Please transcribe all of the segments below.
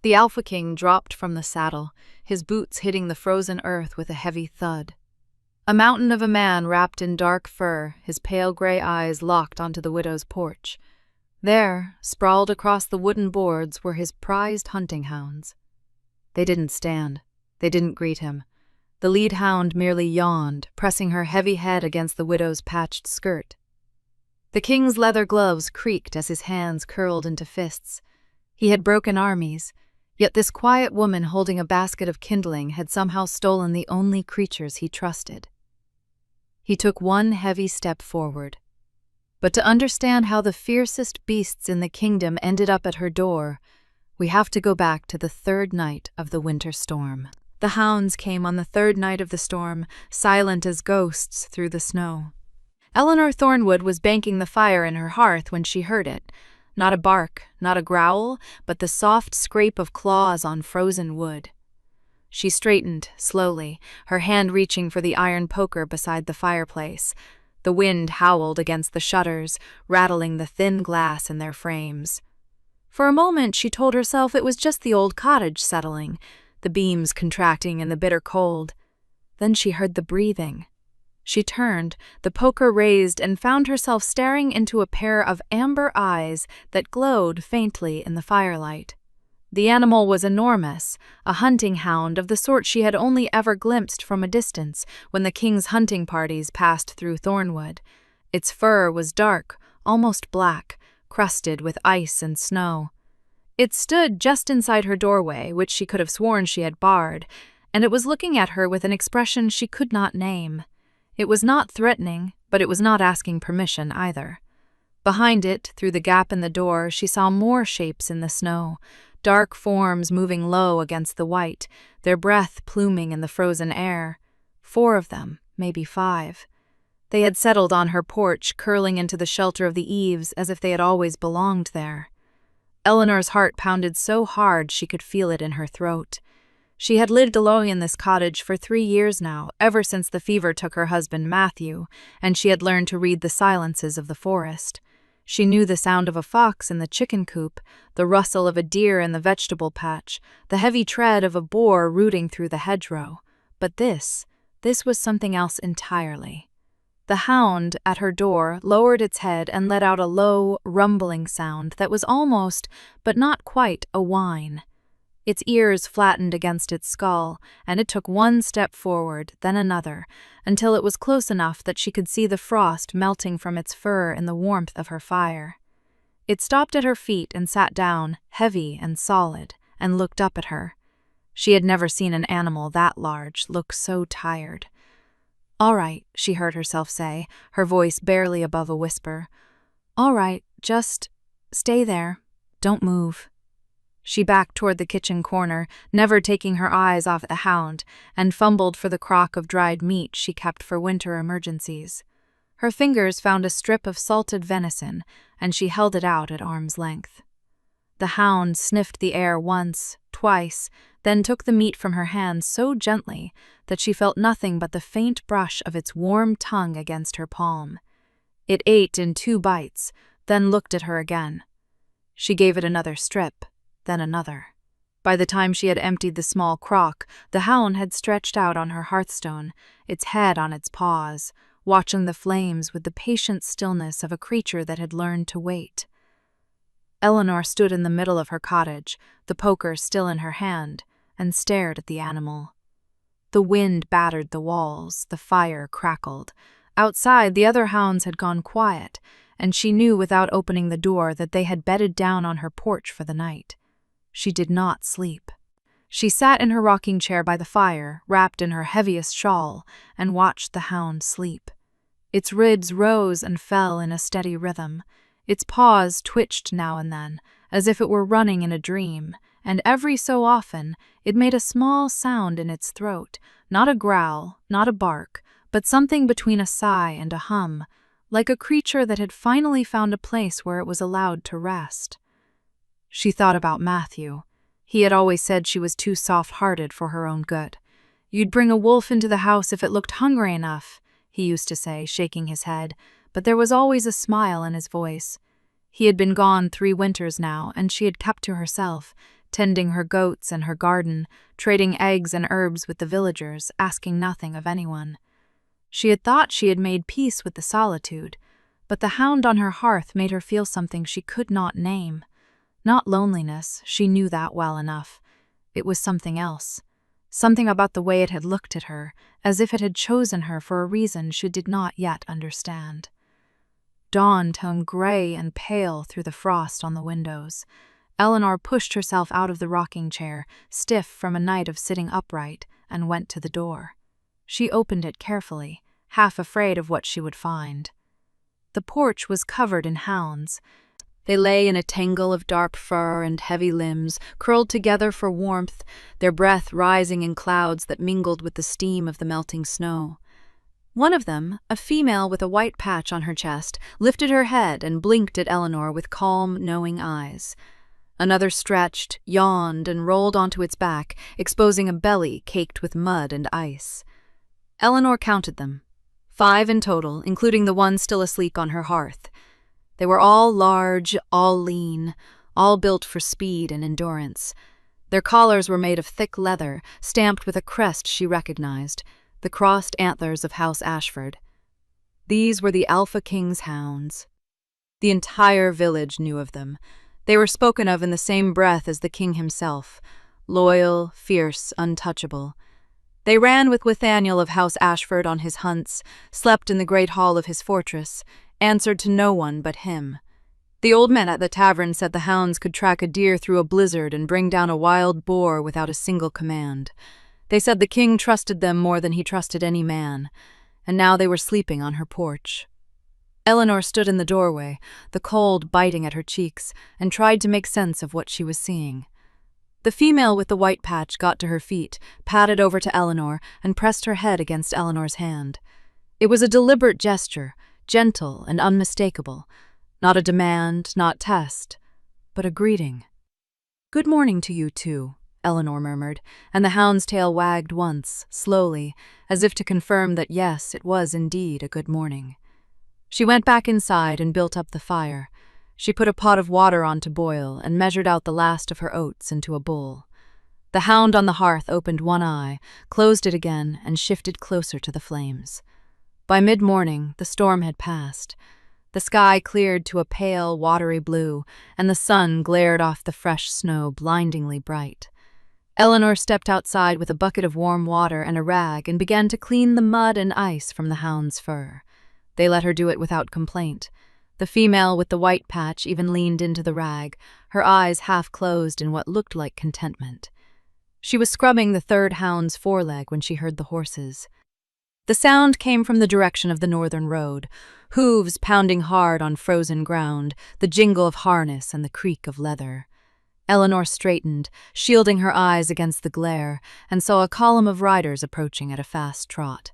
The Alpha King dropped from the saddle, his boots hitting the frozen earth with a heavy thud. A mountain of a man wrapped in dark fur, his pale gray eyes locked onto the widow's porch. There, sprawled across the wooden boards, were his prized hunting hounds. They didn't stand. They didn't greet him. The lead hound merely yawned, pressing her heavy head against the widow's patched skirt. The king's leather gloves creaked as his hands curled into fists. He had broken armies, yet this quiet woman holding a basket of kindling had somehow stolen the only creatures he trusted. He took one heavy step forward. But to understand how the fiercest beasts in the kingdom ended up at her door, we have to go back to the third night of the winter storm. The hounds came on the third night of the storm, silent as ghosts through the snow. Eleanor Thornwood was banking the fire in her hearth when she heard it. Not a bark, not a growl, but the soft scrape of claws on frozen wood. She straightened, slowly, her hand reaching for the iron poker beside the fireplace. The wind howled against the shutters, rattling the thin glass in their frames. For a moment she told herself it was just the old cottage settling, the beams contracting in the bitter cold. Then she heard the breathing. She turned, the poker raised, and found herself staring into a pair of amber eyes that glowed faintly in the firelight. The animal was enormous, a hunting hound of the sort she had only ever glimpsed from a distance when the king's hunting parties passed through Thornwood. Its fur was dark, almost black, crusted with ice and snow. It stood just inside her doorway, which she could have sworn she had barred, and it was looking at her with an expression she could not name. It was not threatening, but it was not asking permission either. Behind it, through the gap in the door, she saw more shapes in the snow, dark forms moving low against the white, their breath pluming in the frozen air. 4 of them, maybe 5. They had settled on her porch, curling into the shelter of the eaves as if they had always belonged there. Eleanor's heart pounded so hard she could feel it in her throat. She had lived alone in this cottage for 3 years now, ever since the fever took her husband Matthew, and she had learned to read the silences of the forest. She knew the sound of a fox in the chicken coop, the rustle of a deer in the vegetable patch, the heavy tread of a boar rooting through the hedgerow. But this was something else entirely. The hound, at her door, lowered its head and let out a low, rumbling sound that was almost, but not quite, a whine. Its ears flattened against its skull, and it took one step forward, then another, until it was close enough that she could see the frost melting from its fur in the warmth of her fire. It stopped at her feet and sat down, heavy and solid, and looked up at her. She had never seen an animal that large look so tired. "All right," she heard herself say, her voice barely above a whisper. "All right, just stay there. Don't move." She backed toward the kitchen corner, never taking her eyes off the hound, and fumbled for the crock of dried meat she kept for winter emergencies. Her fingers found a strip of salted venison, and she held it out at arm's length. The hound sniffed the air once, twice, then took the meat from her hand so gently that she felt nothing but the faint brush of its warm tongue against her palm. It ate in 2 bites, then looked at her again. She gave it another strip, then another. By the time she had emptied the small crock, the hound had stretched out on her hearthstone, its head on its paws, watching the flames with the patient stillness of a creature that had learned to wait. Eleanor stood in the middle of her cottage, the poker still in her hand, and stared at the animal. The wind battered the walls, the fire crackled. Outside, the other hounds had gone quiet, and she knew without opening the door that they had bedded down on her porch for the night. She did not sleep. She sat in her rocking chair by the fire, wrapped in her heaviest shawl, and watched the hound sleep. Its ribs rose and fell in a steady rhythm. Its paws twitched now and then, as if it were running in a dream, and every so often it made a small sound in its throat, not a growl, not a bark, but something between a sigh and a hum, like a creature that had finally found a place where it was allowed to rest. She thought about Matthew. He had always said she was too soft-hearted for her own good. "You'd bring a wolf into the house if it looked hungry enough," he used to say, shaking his head, but there was always a smile in his voice. He had been gone 3 winters now, and she had kept to herself, tending her goats and her garden, trading eggs and herbs with the villagers, asking nothing of anyone. She had thought she had made peace with the solitude, but the hound on her hearth made her feel something she could not name. Not loneliness, she knew that well enough. It was something else. Something about the way it had looked at her, as if it had chosen her for a reason she did not yet understand. Dawn toned gray and pale through the frost on the windows. Eleanor pushed herself out of the rocking chair, stiff from a night of sitting upright, and went to the door. She opened it carefully, half afraid of what she would find. The porch was covered in hounds. They lay in a tangle of dark fur and heavy limbs, curled together for warmth, their breath rising in clouds that mingled with the steam of the melting snow. One of them, a female with a white patch on her chest, lifted her head and blinked at Eleanor with calm, knowing eyes. Another stretched, yawned, and rolled onto its back, exposing a belly caked with mud and ice. Eleanor counted them. 5 in total, including the one still asleep on her hearth. They were all large, all lean, all built for speed and endurance. Their collars were made of thick leather, stamped with a crest she recognized, the crossed antlers of House Ashford. These were the Alpha King's hounds. The entire village knew of them. They were spoken of in the same breath as the king himself, loyal, fierce, untouchable. They ran with Nathaniel of House Ashford on his hunts, slept in the great hall of his fortress, answered to no one but him. The old men at the tavern said the hounds could track a deer through a blizzard and bring down a wild boar without a single command. They said the king trusted them more than he trusted any man, and now they were sleeping on her porch. Eleanor stood in the doorway, the cold biting at her cheeks, and tried to make sense of what she was seeing. The female with the white patch got to her feet, padded over to Eleanor, and pressed her head against Eleanor's hand. It was a deliberate gesture, gentle and unmistakable. Not a demand, not test, but a greeting. "Good morning to you, too," Eleanor murmured, and the hound's tail wagged once, slowly, as if to confirm that yes, it was indeed a good morning. She went back inside and built up the fire. She put a pot of water on to boil and measured out the last of her oats into a bowl. The hound on the hearth opened one eye, closed it again, and shifted closer to the flames. By mid-morning, the storm had passed. The sky cleared to a pale, watery blue, and the sun glared off the fresh snow blindingly bright. Eleanor stepped outside with a bucket of warm water and a rag and began to clean the mud and ice from the hound's fur. They let her do it without complaint. The female with the white patch even leaned into the rag, her eyes half closed in what looked like contentment. She was scrubbing the third hound's foreleg when she heard the horses. The sound came from the direction of the northern road, hooves pounding hard on frozen ground, the jingle of harness and the creak of leather. Eleanor straightened, shielding her eyes against the glare, and saw a column of riders approaching at a fast trot.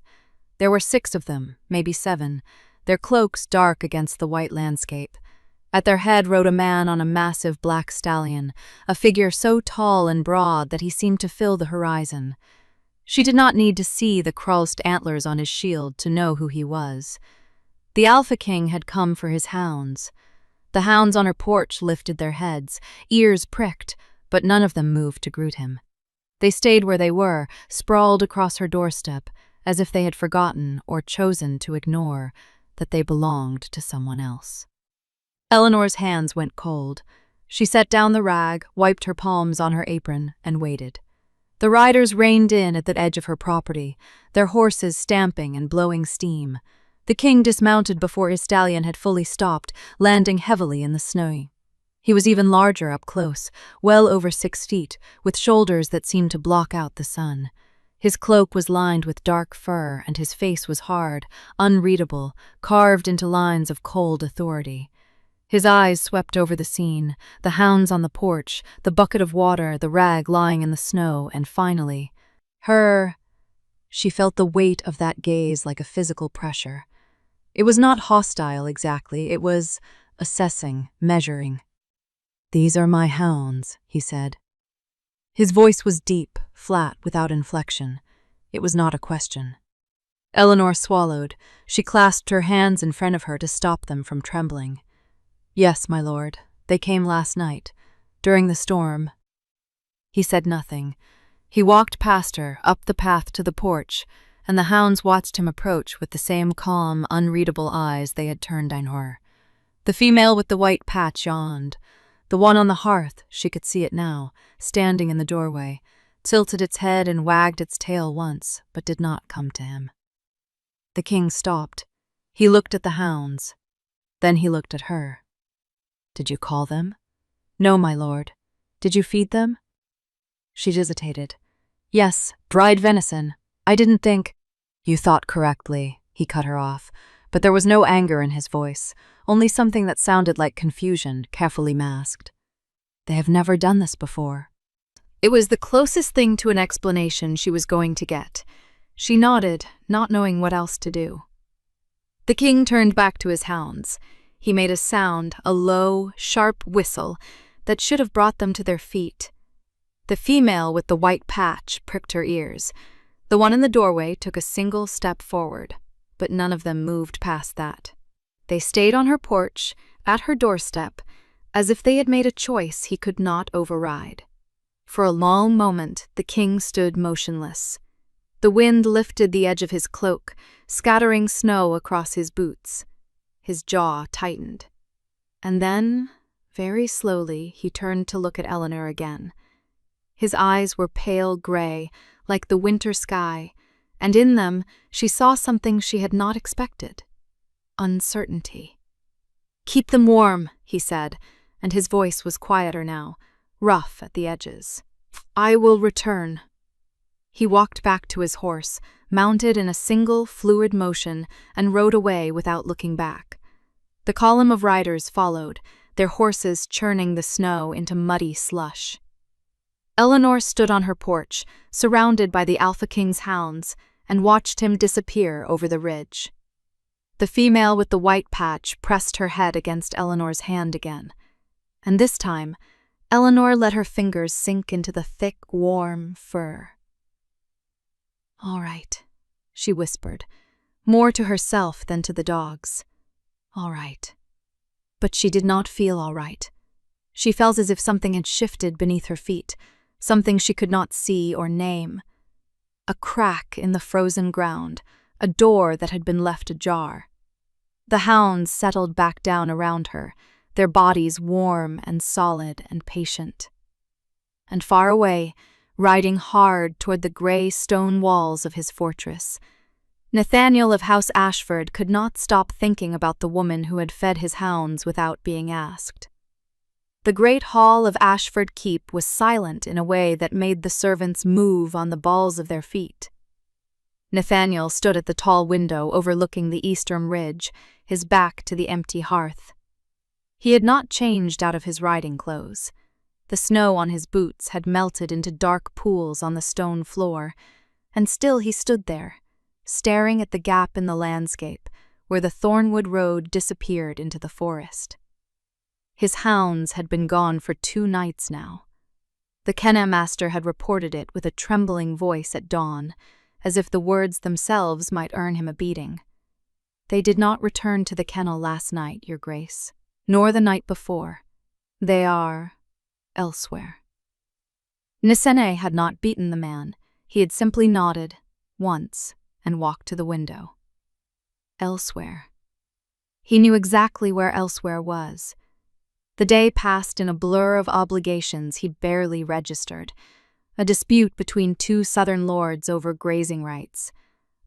There were 6 of them, maybe 7, their cloaks dark against the white landscape. At their head rode a man on a massive black stallion, a figure so tall and broad that he seemed to fill the horizon. She did not need to see the crossed antlers on his shield to know who he was. The Alpha King had come for his hounds. The hounds on her porch lifted their heads, ears pricked, but none of them moved to greet him. They stayed where they were, sprawled across her doorstep, as if they had forgotten or chosen to ignore that they belonged to someone else. Eleanor's hands went cold. She set down the rag, wiped her palms on her apron, and waited. The riders reined in at the edge of her property, their horses stamping and blowing steam. The king dismounted before his stallion had fully stopped, landing heavily in the snow. He was even larger up close, well over 6 feet, with shoulders that seemed to block out the sun. His cloak was lined with dark fur, and his face was hard, unreadable, carved into lines of cold authority. His eyes swept over the scene, the hounds on the porch, the bucket of water, the rag lying in the snow, and finally, her. She felt the weight of that gaze like a physical pressure. It was not hostile exactly, it was assessing, measuring. "These are my hounds," he said. His voice was deep, flat, without inflection. It was not a question. Eleanor swallowed. She clasped her hands in front of her to stop them from trembling. "Yes, my lord. They came last night. During the storm." He said nothing. He walked past her, up the path to the porch, and the hounds watched him approach with the same calm, unreadable eyes they had turned on her. The female with the white patch yawned. The one on the hearth, she could see it now, standing in the doorway, tilted its head and wagged its tail once, but did not come to him. The king stopped. He looked at the hounds. Then he looked at her. "Did you call them?" "No, my lord." "Did you feed them?" She hesitated. "Yes, dried venison. I didn't think—" "You thought correctly," he cut her off, but there was no anger in his voice, only something that sounded like confusion, carefully masked. "They have never done this before." It was the closest thing to an explanation she was going to get. She nodded, not knowing what else to do. The king turned back to his hounds. He made a sound, a low, sharp whistle, that should have brought them to their feet. The female with the white patch pricked her ears. The one in the doorway took a single step forward, but none of them moved past that. They stayed on her porch, at her doorstep, as if they had made a choice he could not override. For a long moment, the king stood motionless. The wind lifted the edge of his cloak, scattering snow across his boots. His jaw tightened. And then, very slowly, he turned to look at Eleanor again. His eyes were pale gray, like the winter sky, and in them she saw something she had not expected. Uncertainty. "Keep them warm," he said, and his voice was quieter now, rough at the edges. "I will return." He walked back to his horse, mounted in a single, fluid motion, and rode away without looking back. The column of riders followed, their horses churning the snow into muddy slush. Eleanor stood on her porch, surrounded by the Alpha King's hounds, and watched him disappear over the ridge. The female with the white patch pressed her head against Eleanor's hand again, and this time, Eleanor let her fingers sink into the thick, warm fur. "All right," she whispered, more to herself than to the dogs. "All right." But she did not feel all right. She felt as if something had shifted beneath her feet, something she could not see or name. A crack in the frozen ground, a door that had been left ajar. The hounds settled back down around her, their bodies warm and solid and patient. And far away, riding hard toward the gray stone walls of his fortress, Nathaniel of House Ashford could not stop thinking about the woman who had fed his hounds without being asked. The great hall of Ashford Keep was silent in a way that made the servants move on the balls of their feet. Nathaniel stood at the tall window overlooking the eastern ridge, his back to the empty hearth. He had not changed out of his riding clothes. The snow on his boots had melted into dark pools on the stone floor, and still he stood there, staring at the gap in the landscape where the Thornwood Road disappeared into the forest. His hounds had been gone for 2 nights now. The kennel master had reported it with a trembling voice at dawn, as if the words themselves might earn him a beating. "They did not return to the kennel last night, Your Grace, nor the night before. They are elsewhere." Nisene had not beaten the man. He had simply nodded, once, and walked to the window. Elsewhere. He knew exactly where elsewhere was. The day passed in a blur of obligations he barely registered. A dispute between 2 southern lords over grazing rights.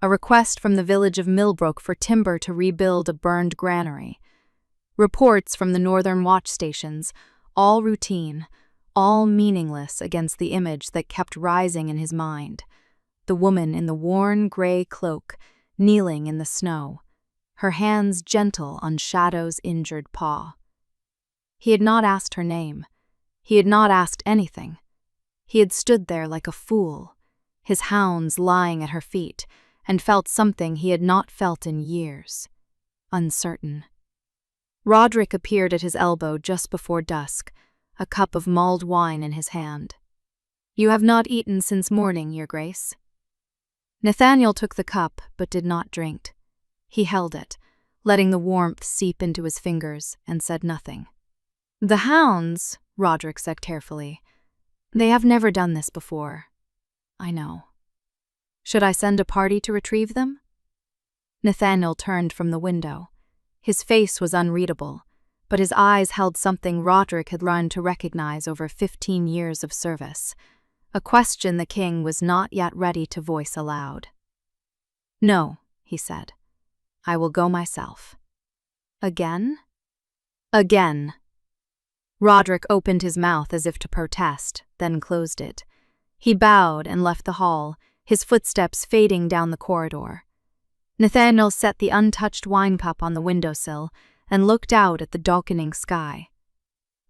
A request from the village of Millbrook for timber to rebuild a burned granary. Reports from the northern watch stations, all routine, all meaningless against the image that kept rising in his mind. The woman in the worn gray cloak, kneeling in the snow, her hands gentle on Shadow's injured paw. He had not asked her name. He had not asked anything. He had stood there like a fool, his hounds lying at her feet, and felt something he had not felt in years. Uncertain. Roderick appeared at his elbow just before dusk, a cup of mulled wine in his hand. "You have not eaten since morning, Your Grace." Nathaniel took the cup, but did not drink. He held it, letting the warmth seep into his fingers, and said nothing. "The hounds," Roderick said carefully, They have never done this before. I know. Should I send a party to retrieve them? Nathaniel turned from the window. His face was unreadable, but his eyes held something Roderick had learned to recognize over 15 years of service, a question the king was not yet ready to voice aloud. No, he said. I will go myself. Again? Again. Roderick opened his mouth as if to protest, then closed it. He bowed and left the hall, his footsteps fading down the corridor. Nathaniel set the untouched wine cup on the windowsill and looked out at the darkening sky.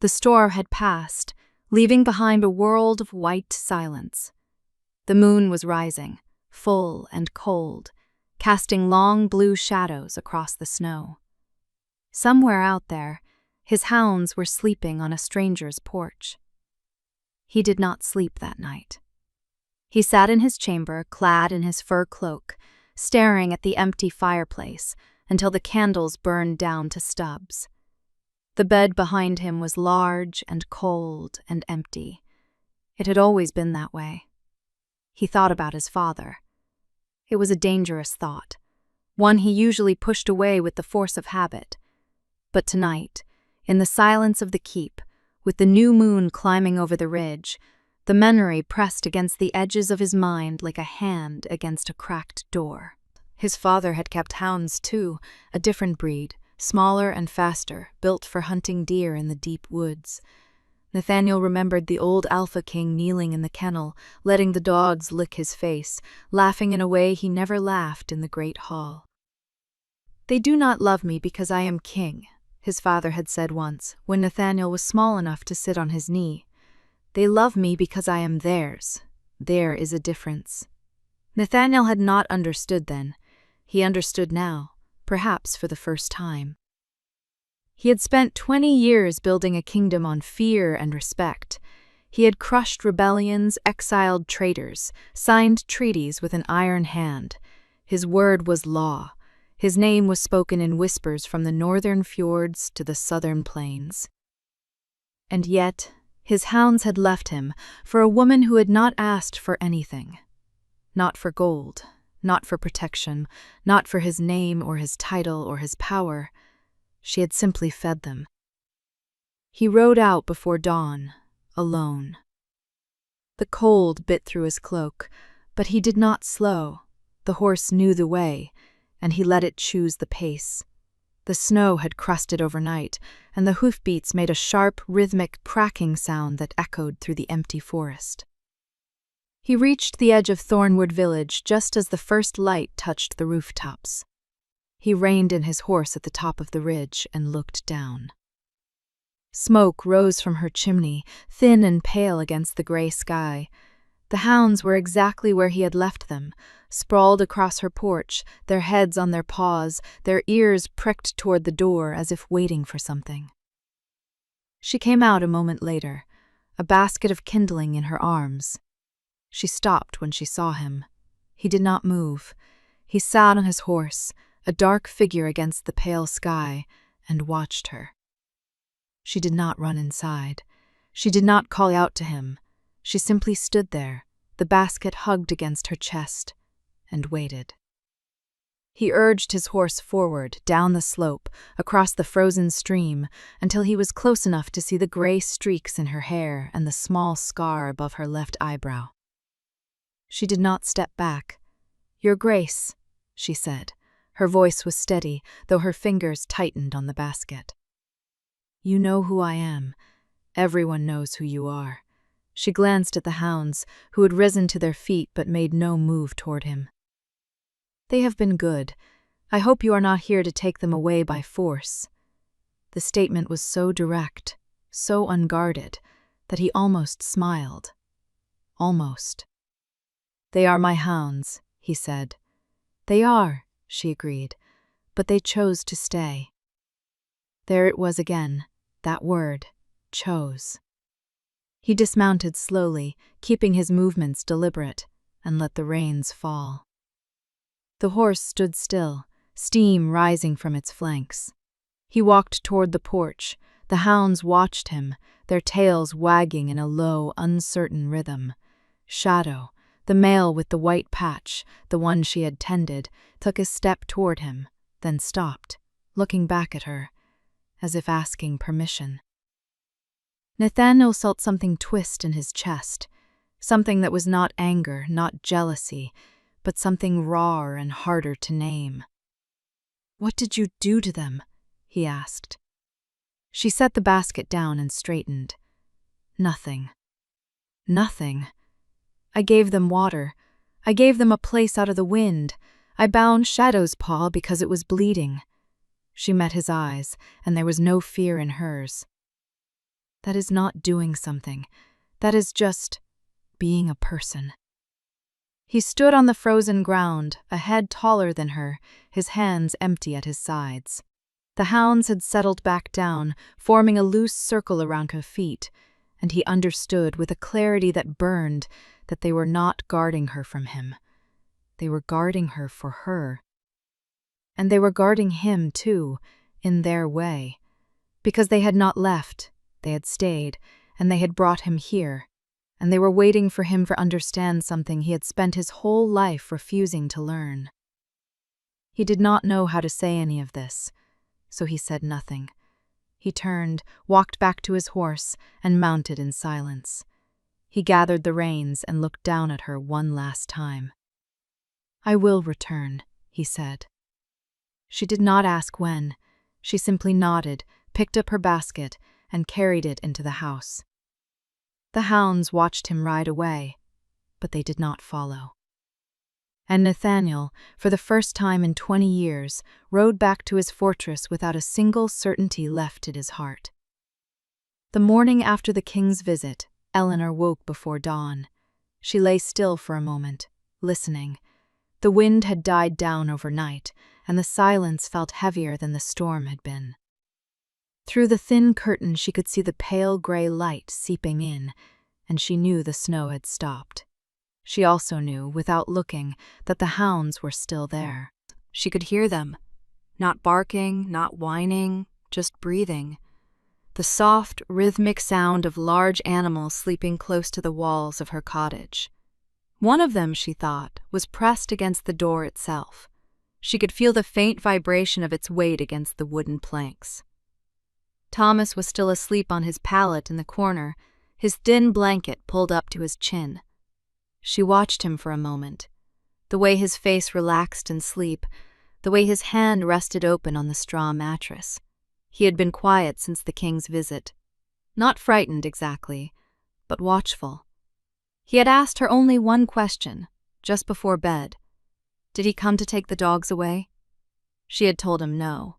The storm had passed, leaving behind a world of white silence. The moon was rising, full and cold, casting long blue shadows across the snow. Somewhere out there, his hounds were sleeping on a stranger's porch. He did not sleep that night. He sat in his chamber, clad in his fur cloak, staring at the empty fireplace until the candles burned down to stubs. The bed behind him was large and cold and empty. It had always been that way. He thought about his father. It was a dangerous thought, one he usually pushed away with the force of habit. But tonight, in the silence of the keep, with the new moon climbing over the ridge, the memory pressed against the edges of his mind like a hand against a cracked door. His father had kept hounds too, a different breed, smaller and faster, built for hunting deer in the deep woods. Nathaniel remembered the old Alpha King kneeling in the kennel, letting the dogs lick his face, laughing in a way he never laughed in the great hall. "They do not love me because I am king," his father had said once, when Nathaniel was small enough to sit on his knee. "They love me because I am theirs. There is a difference." Nathaniel had not understood then. He understood now, perhaps for the first time. He had spent 20 years building a kingdom on fear and respect. He had crushed rebellions, exiled traitors, signed treaties with an iron hand. His word was law. His name was spoken in whispers from the northern fjords to the southern plains. And yet, his hounds had left him for a woman who had not asked for anything. Not for gold, not for protection, not for his name or his title or his power. She had simply fed them. He rode out before dawn, alone. The cold bit through his cloak, but he did not slow. The horse knew the way, and he let it choose the pace. The snow had crusted overnight, and the hoofbeats made a sharp, rhythmic cracking sound that echoed through the empty forest. He reached the edge of Thornwood village just as the first light touched the rooftops. He reined in his horse at the top of the ridge and looked down. Smoke rose from her chimney, thin and pale against the gray sky. The hounds were exactly where he had left them, sprawled across her porch, their heads on their paws, their ears pricked toward the door as if waiting for something. She came out a moment later, a basket of kindling in her arms. She stopped when she saw him. He did not move. He sat on his horse, a dark figure against the pale sky, and watched her. She did not run inside. She did not call out to him. She simply stood there, the basket hugged against her chest, and waited. He urged his horse forward, down the slope, across the frozen stream, until he was close enough to see the gray streaks in her hair and the small scar above her left eyebrow. She did not step back. "Your Grace," she said. Her voice was steady, though her fingers tightened on the basket. "You know who I am. Everyone knows who you are." She glanced at the hounds, who had risen to their feet but made no move toward him. "They have been good. I hope you are not here to take them away by force." The statement was so direct, so unguarded, that he almost smiled. Almost. "They are my hounds," he said. "They are," she agreed, "but they chose to stay." There it was again, that word, chose. He dismounted slowly, keeping his movements deliberate, and let the reins fall. The horse stood still, steam rising from its flanks. He walked toward the porch. The hounds watched him, their tails wagging in a low, uncertain rhythm. Shadow, the male with the white patch, the one she had tended, took a step toward him, then stopped, looking back at her, as if asking permission. Nathaniel felt something twist in his chest, something that was not anger, not jealousy, but something rawer and harder to name. "What did you do to them?" he asked. She set the basket down and straightened. "Nothing. Nothing. I gave them water. I gave them a place out of the wind. I bound Shadow's paw because it was bleeding." She met his eyes, and there was no fear in hers. "That is not doing something. That is just being a person." He stood on the frozen ground, a head taller than her, his hands empty at his sides. The hounds had settled back down, forming a loose circle around her feet, and he understood with a clarity that burned that they were not guarding her from him. They were guarding her for her. And they were guarding him, too, in their way. Because they had not left, they had stayed, and they had brought him here. And they were waiting for him to understand something he had spent his whole life refusing to learn. He did not know how to say any of this, so he said nothing. He turned, walked back to his horse, and mounted in silence. He gathered the reins and looked down at her one last time. "I will return," he said. She did not ask when. She simply nodded, picked up her basket, and carried it into the house. The hounds watched him ride away, but they did not follow. And Nathaniel, for the first time in 20 years, rode back to his fortress without a single certainty left in his heart. The morning after the king's visit, Eleanor woke before dawn. She lay still for a moment, listening. The wind had died down overnight, and the silence felt heavier than the storm had been. Through the thin curtain she could see the pale gray light seeping in, and she knew the snow had stopped. She also knew, without looking, that the hounds were still there. She could hear them, not barking, not whining, just breathing. The soft, rhythmic sound of large animals sleeping close to the walls of her cottage. One of them, she thought, was pressed against the door itself. She could feel the faint vibration of its weight against the wooden planks. Thomas was still asleep on his pallet in the corner, his thin blanket pulled up to his chin. She watched him for a moment, the way his face relaxed in sleep, the way his hand rested open on the straw mattress. He had been quiet since the king's visit. Not frightened exactly, but watchful. He had asked her only one question, just before bed. Did he come to take the dogs away? She had told him no.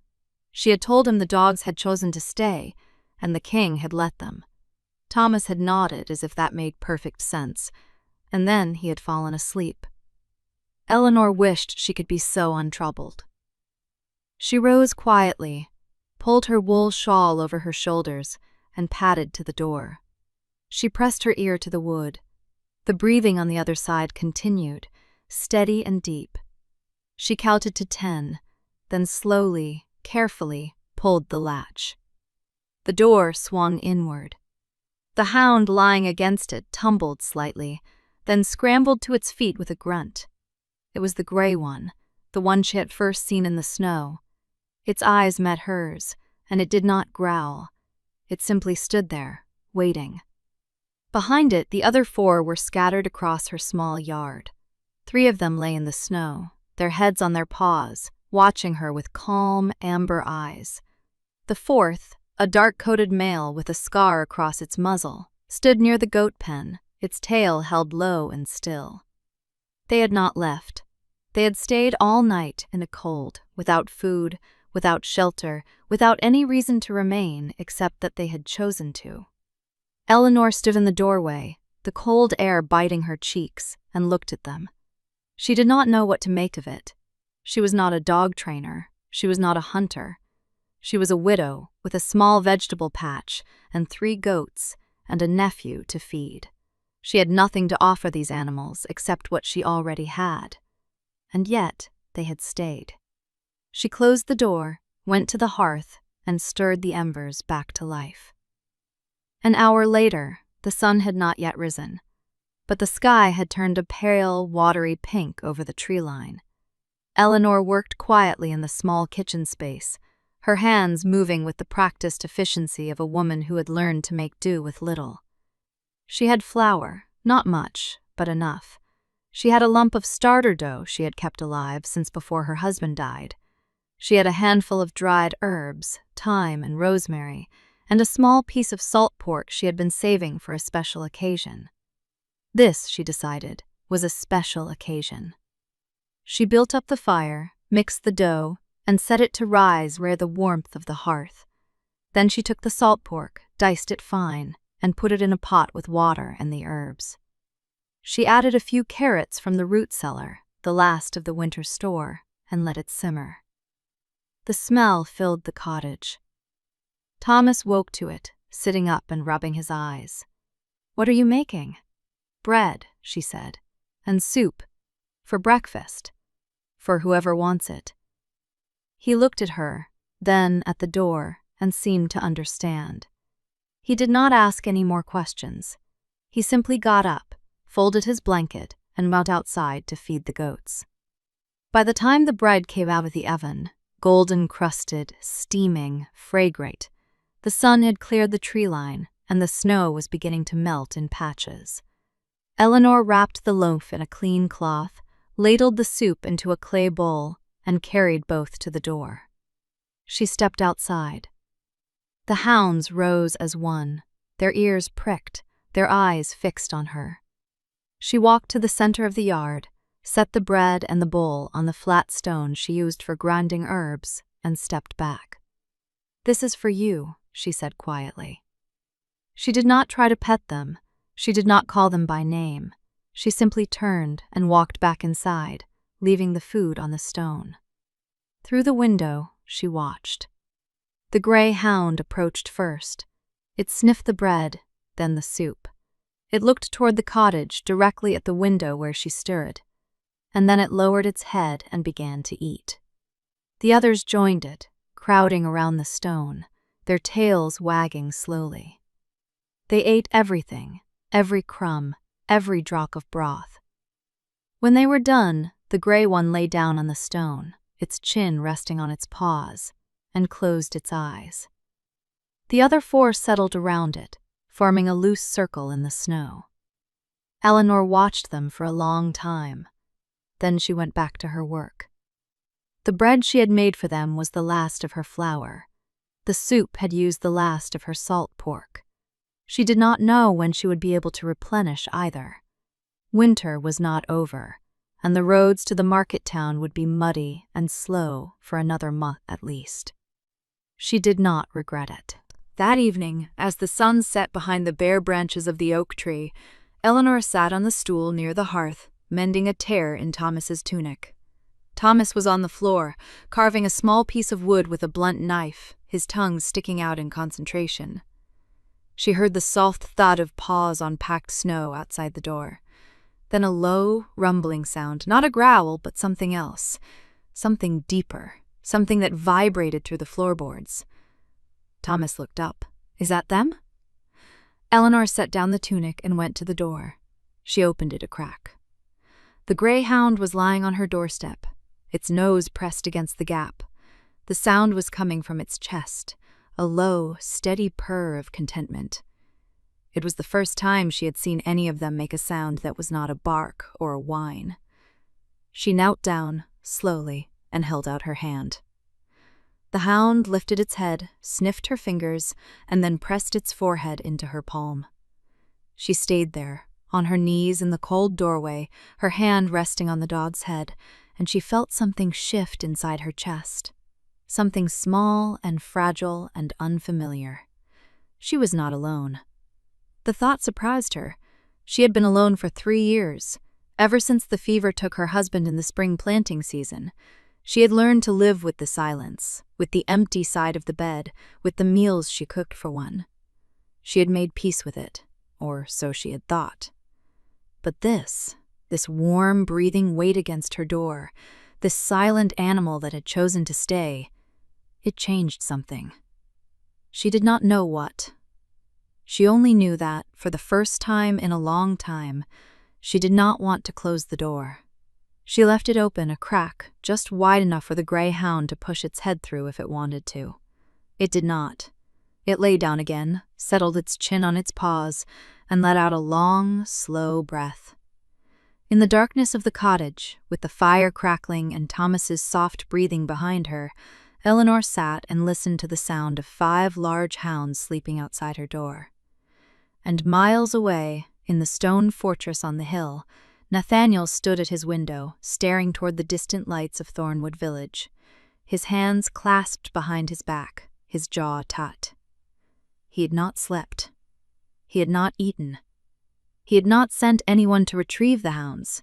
She had told him the dogs had chosen to stay, and the king had let them. Thomas had nodded as if that made perfect sense, and then he had fallen asleep. Eleanor wished she could be so untroubled. She rose quietly, pulled her wool shawl over her shoulders, and padded to the door. She pressed her ear to the wood. The breathing on the other side continued, steady and deep. She counted to 10, then slowly, carefully, pulled the latch. The door swung inward. The hound lying against it tumbled slightly, then scrambled to its feet with a grunt. It was the gray one, the one she had first seen in the snow. Its eyes met hers, and it did not growl. It simply stood there, waiting. Behind it, the other 4 were scattered across her small yard. 3 of them lay in the snow, their heads on their paws, watching her with calm, amber eyes. The 4th, a dark-coated male with a scar across its muzzle, stood near the goat pen, its tail held low and still. They had not left. They had stayed all night in the cold, without food, without shelter, without any reason to remain except that they had chosen to. Eleanor stood in the doorway, the cold air biting her cheeks, and looked at them. She did not know what to make of it. She was not a dog trainer. She was not a hunter. She was a widow with a small vegetable patch and 3 goats and a nephew to feed. She had nothing to offer these animals except what she already had. And yet they had stayed. She closed the door, went to the hearth, and stirred the embers back to life. An hour later, the sun had not yet risen, but the sky had turned a pale, watery pink over the tree line. Eleanor worked quietly in the small kitchen space, her hands moving with the practiced efficiency of a woman who had learned to make do with little. She had flour, not much, but enough. She had a lump of starter dough she had kept alive since before her husband died. She had a handful of dried herbs, thyme and rosemary, and a small piece of salt pork she had been saving for a special occasion. This, she decided, was a special occasion. She built up the fire, mixed the dough, and set it to rise where the warmth of the hearth. Then she took the salt pork, diced it fine, and put it in a pot with water and the herbs. She added a few carrots from the root cellar, the last of the winter store, and let it simmer. The smell filled the cottage. Thomas woke to it, sitting up and rubbing his eyes. "What are you making?" "Bread," she said, "and soup. For breakfast. For whoever wants it." He looked at her, then at the door, and seemed to understand. He did not ask any more questions. He simply got up, folded his blanket, and went outside to feed the goats. By the time the bread came out of the oven, golden-crusted, steaming, fragrant, the sun had cleared the tree line, and the snow was beginning to melt in patches. Eleanor wrapped the loaf in a clean cloth, ladled the soup into a clay bowl, and carried both to the door. She stepped outside. The hounds rose as one, their ears pricked, their eyes fixed on her. She walked to the center of the yard, set the bread and the bowl on the flat stone she used for grinding herbs, and stepped back. "This is for you," she said quietly. She did not try to pet them. She did not call them by name. She simply turned and walked back inside, leaving the food on the stone. Through the window, she watched. The gray hound approached first. It sniffed the bread, then the soup. It looked toward the cottage, directly at the window where she stood, and then it lowered its head and began to eat. The others joined it, crowding around the stone, their tails wagging slowly. They ate everything, every crumb, every drop of broth. When they were done, the gray one lay down on the stone, its chin resting on its paws, and closed its eyes. The other four settled around it, forming a loose circle in the snow. Eleanor watched them for a long time. Then she went back to her work. The bread she had made for them was the last of her flour. The soup had used the last of her salt pork. She did not know when she would be able to replenish either. Winter was not over, and the roads to the market town would be muddy and slow for another month at least. She did not regret it. That evening, as the sun set behind the bare branches of the oak tree, Eleanor sat on the stool near the hearth, mending a tear in Thomas's tunic. Thomas was on the floor, carving a small piece of wood with a blunt knife, his tongue sticking out in concentration. She heard the soft thud of paws on packed snow outside the door. Then a low, rumbling sound, not a growl, but something else. Something deeper, something that vibrated through the floorboards. Thomas looked up. "Is that them?" Eleanor set down the tunic and went to the door. She opened it a crack. The gray hound was lying on her doorstep, its nose pressed against the gap. The sound was coming from its chest, a low, steady purr of contentment. It was the first time she had seen any of them make a sound that was not a bark or a whine. She knelt down, slowly, and held out her hand. The hound lifted its head, sniffed her fingers, and then pressed its forehead into her palm. She stayed there, on her knees in the cold doorway, her hand resting on the dog's head, and she felt something shift inside her chest. Something small and fragile and unfamiliar. She was not alone. The thought surprised her. She had been alone for 3 years, ever since the fever took her husband in the spring planting season. She had learned to live with the silence, with the empty side of the bed, with the meals she cooked for one. She had made peace with it, or so she had thought. But this warm, breathing weight against her door, this silent animal that had chosen to stay, it changed something. She did not know what. She only knew that, for the first time in a long time, she did not want to close the door. She left it open a crack just wide enough for the gray hound to push its head through if it wanted to. It did not. It lay down again, settled its chin on its paws, and let out a long, slow breath. In the darkness of the cottage, with the fire crackling and Thomas's soft breathing behind her, Eleanor sat and listened to the sound of 5 large hounds sleeping outside her door. And miles away, in the stone fortress on the hill, Nathaniel stood at his window, staring toward the distant lights of Thornwood Village, his hands clasped behind his back, his jaw taut. He had not slept. He had not eaten. He had not sent anyone to retrieve the hounds,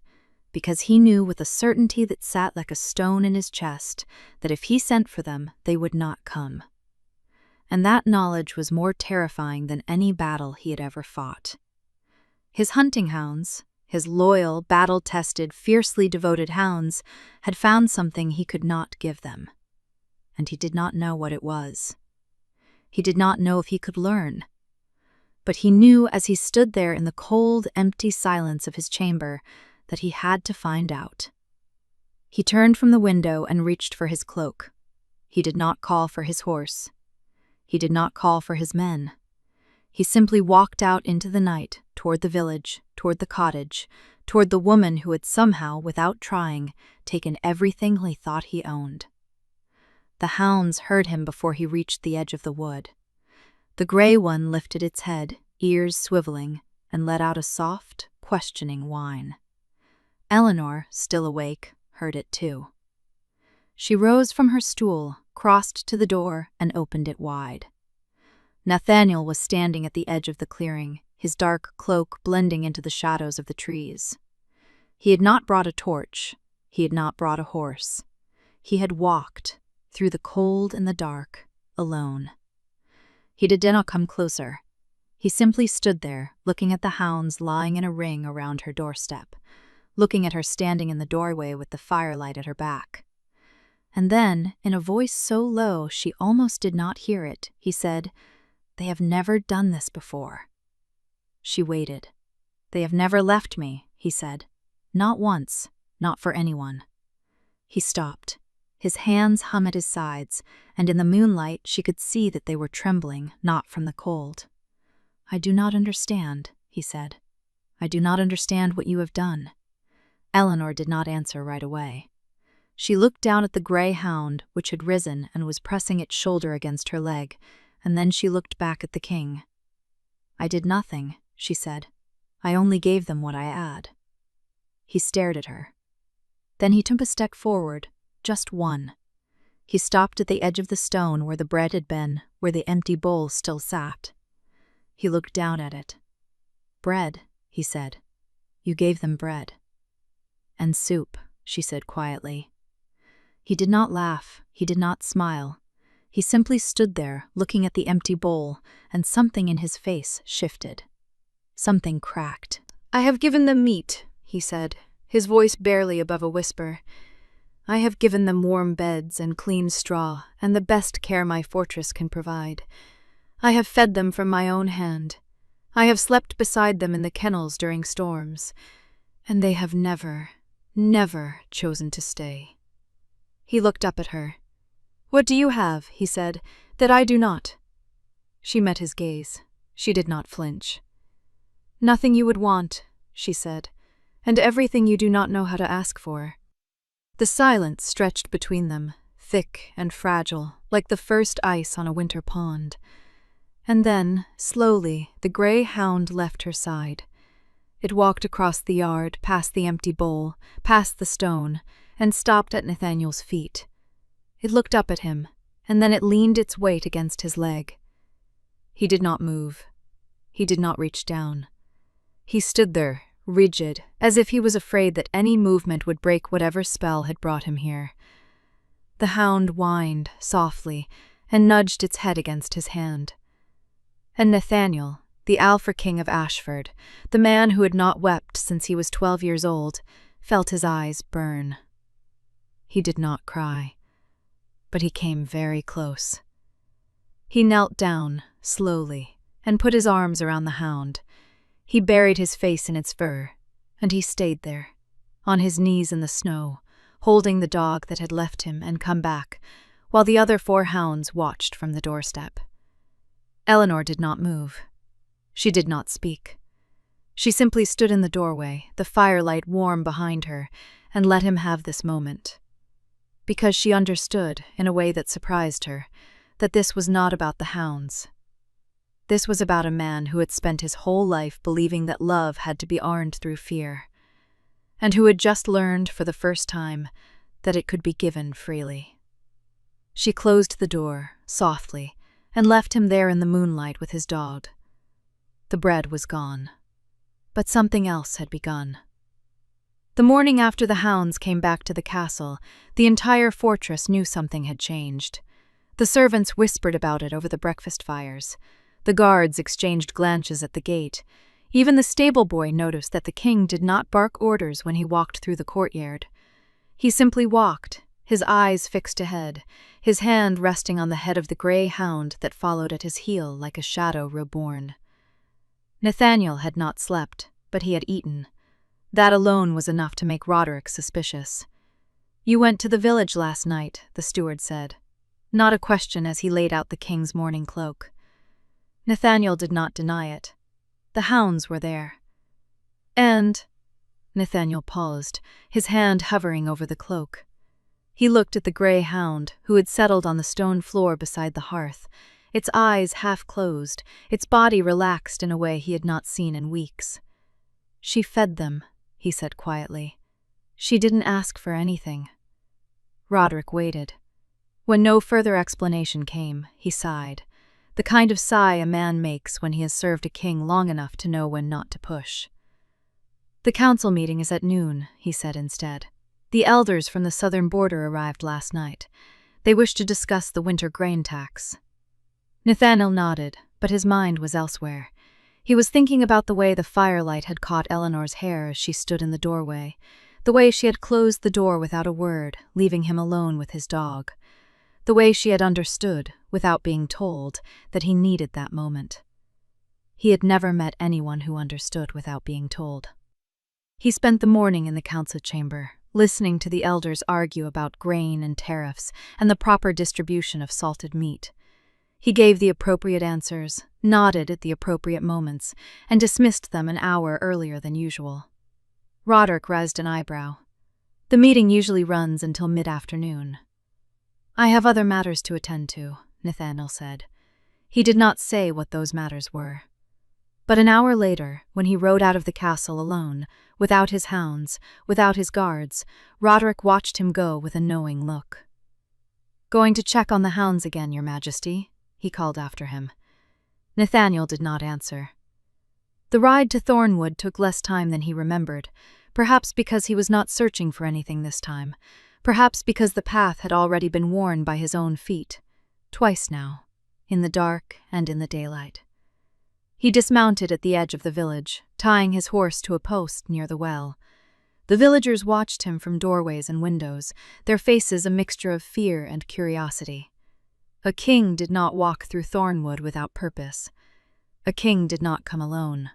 because he knew with a certainty that sat like a stone in his chest that if he sent for them, they would not come. And that knowledge was more terrifying than any battle he had ever fought. His hunting hounds, his loyal, battle-tested, fiercely devoted hounds, had found something he could not give them. And he did not know what it was. He did not know if he could learn. But he knew as he stood there in the cold, empty silence of his chamber that he had to find out. He turned from the window and reached for his cloak. He did not call for his horse. He did not call for his men. He simply walked out into the night, toward the village, toward the cottage, toward the woman who had somehow, without trying, taken everything he thought he owned. The hounds heard him before he reached the edge of the wood. The gray one lifted its head, ears swiveling, and let out a soft, questioning whine. Eleanor, still awake, heard it too. She rose from her stool, crossed to the door, and opened it wide. Nathaniel was standing at the edge of the clearing, his dark cloak blending into the shadows of the trees. He had not brought a torch. He had not brought a horse. He had walked, through the cold and the dark, alone. He did not come closer. He simply stood there, looking at the hounds lying in a ring around her doorstep, looking at her standing in the doorway with the firelight at her back. And then, in a voice so low she almost did not hear it, he said, "They have never done this before." She waited. "They have never left me," he said. "Not once, not for anyone." He stopped. His hands hung at his sides, and in the moonlight she could see that they were trembling, not from the cold. "I do not understand," he said. "I do not understand what you have done." Eleanor did not answer right away. She looked down at the gray hound, which had risen and was pressing its shoulder against her leg, and then she looked back at the king. "I did nothing," she said. "I only gave them what I had." He stared at her. Then he took a step forward, just one. He stopped at the edge of the stone where the bread had been, where the empty bowl still sat. He looked down at it. "Bread," he said. "You gave them bread." "And soup," she said quietly. He did not laugh, he did not smile. He simply stood there, looking at the empty bowl, and something in his face shifted. Something cracked. "I have given them meat," he said, his voice barely above a whisper. "I have given them warm beds and clean straw, and the best care my fortress can provide. I have fed them from my own hand. I have slept beside them in the kennels during storms, and they have never, never chosen to stay." He looked up at her. "What do you have," he said, "that I do not?" She met his gaze. She did not flinch. "Nothing you would want," she said, "and everything you do not know how to ask for." The silence stretched between them, thick and fragile, like the first ice on a winter pond. And then, slowly, the gray hound left her side. It walked across the yard, past the empty bowl, past the stone, and stopped at Nathaniel's feet. It looked up at him, and then it leaned its weight against his leg. He did not move. He did not reach down. He stood there, rigid, as if he was afraid that any movement would break whatever spell had brought him here. The hound whined, softly, and nudged its head against his hand. And Nathaniel, the Alpha King of Ashford, the man who had not wept since he was 12 years old, felt his eyes burn. He did not cry, but he came very close. He knelt down, slowly, and put his arms around the hound. He buried his face in its fur, and he stayed there, on his knees in the snow, holding the dog that had left him and come back, while the other 4 hounds watched from the doorstep. Eleanor did not move. She did not speak. She simply stood in the doorway, the firelight warm behind her, and let him have this moment. Because she understood, in a way that surprised her, that this was not about the hounds. This was about a man who had spent his whole life believing that love had to be earned through fear, and who had just learned for the first time that it could be given freely. She closed the door, softly, and left him there in the moonlight with his dog. The bread was gone, but something else had begun. The morning after the hounds came back to the castle, the entire fortress knew something had changed. The servants whispered about it over the breakfast fires. The guards exchanged glances at the gate. Even the stable boy noticed that the king did not bark orders when he walked through the courtyard. He simply walked, his eyes fixed ahead, his hand resting on the head of the grey hound that followed at his heel like a shadow reborn. Nathaniel had not slept, but he had eaten. That alone was enough to make Roderick suspicious. "You went to the village last night," the steward said. Not a question as he laid out the king's morning cloak. Nathaniel did not deny it. The hounds were there. And Nathaniel paused, his hand hovering over the cloak. He looked at the grey hound, who had settled on the stone floor beside the hearth, its eyes half closed, its body relaxed in a way he had not seen in weeks. "She fed them," he said quietly. "She didn't ask for anything." Roderick waited. When no further explanation came, he sighed, the kind of sigh a man makes when he has served a king long enough to know when not to push. "The council meeting is at noon," he said instead. "The elders from the southern border arrived last night. They wish to discuss the winter grain tax." Nathaniel nodded, but his mind was elsewhere. He was thinking about the way the firelight had caught Eleanor's hair as she stood in the doorway, the way she had closed the door without a word, leaving him alone with his dog, the way she had understood, without being told, that he needed that moment. He had never met anyone who understood without being told. He spent the morning in the council chamber, listening to the elders argue about grain and tariffs and the proper distribution of salted meat. He gave the appropriate answers, nodded at the appropriate moments, and dismissed them an hour earlier than usual. Roderick raised an eyebrow. "The meeting usually runs until mid-afternoon." "I have other matters to attend to," Nathaniel said. He did not say what those matters were. But an hour later, when he rode out of the castle alone, without his hounds, without his guards, Roderick watched him go with a knowing look. "Going to check on the hounds again, Your Majesty?" he called after him. Nathaniel did not answer. The ride to Thornwood took less time than he remembered, perhaps because he was not searching for anything this time, perhaps because the path had already been worn by his own feet, twice now, in the dark and in the daylight. He dismounted at the edge of the village, tying his horse to a post near the well. The villagers watched him from doorways and windows, their faces a mixture of fear and curiosity. A king did not walk through Thornwood without purpose. A king did not come alone.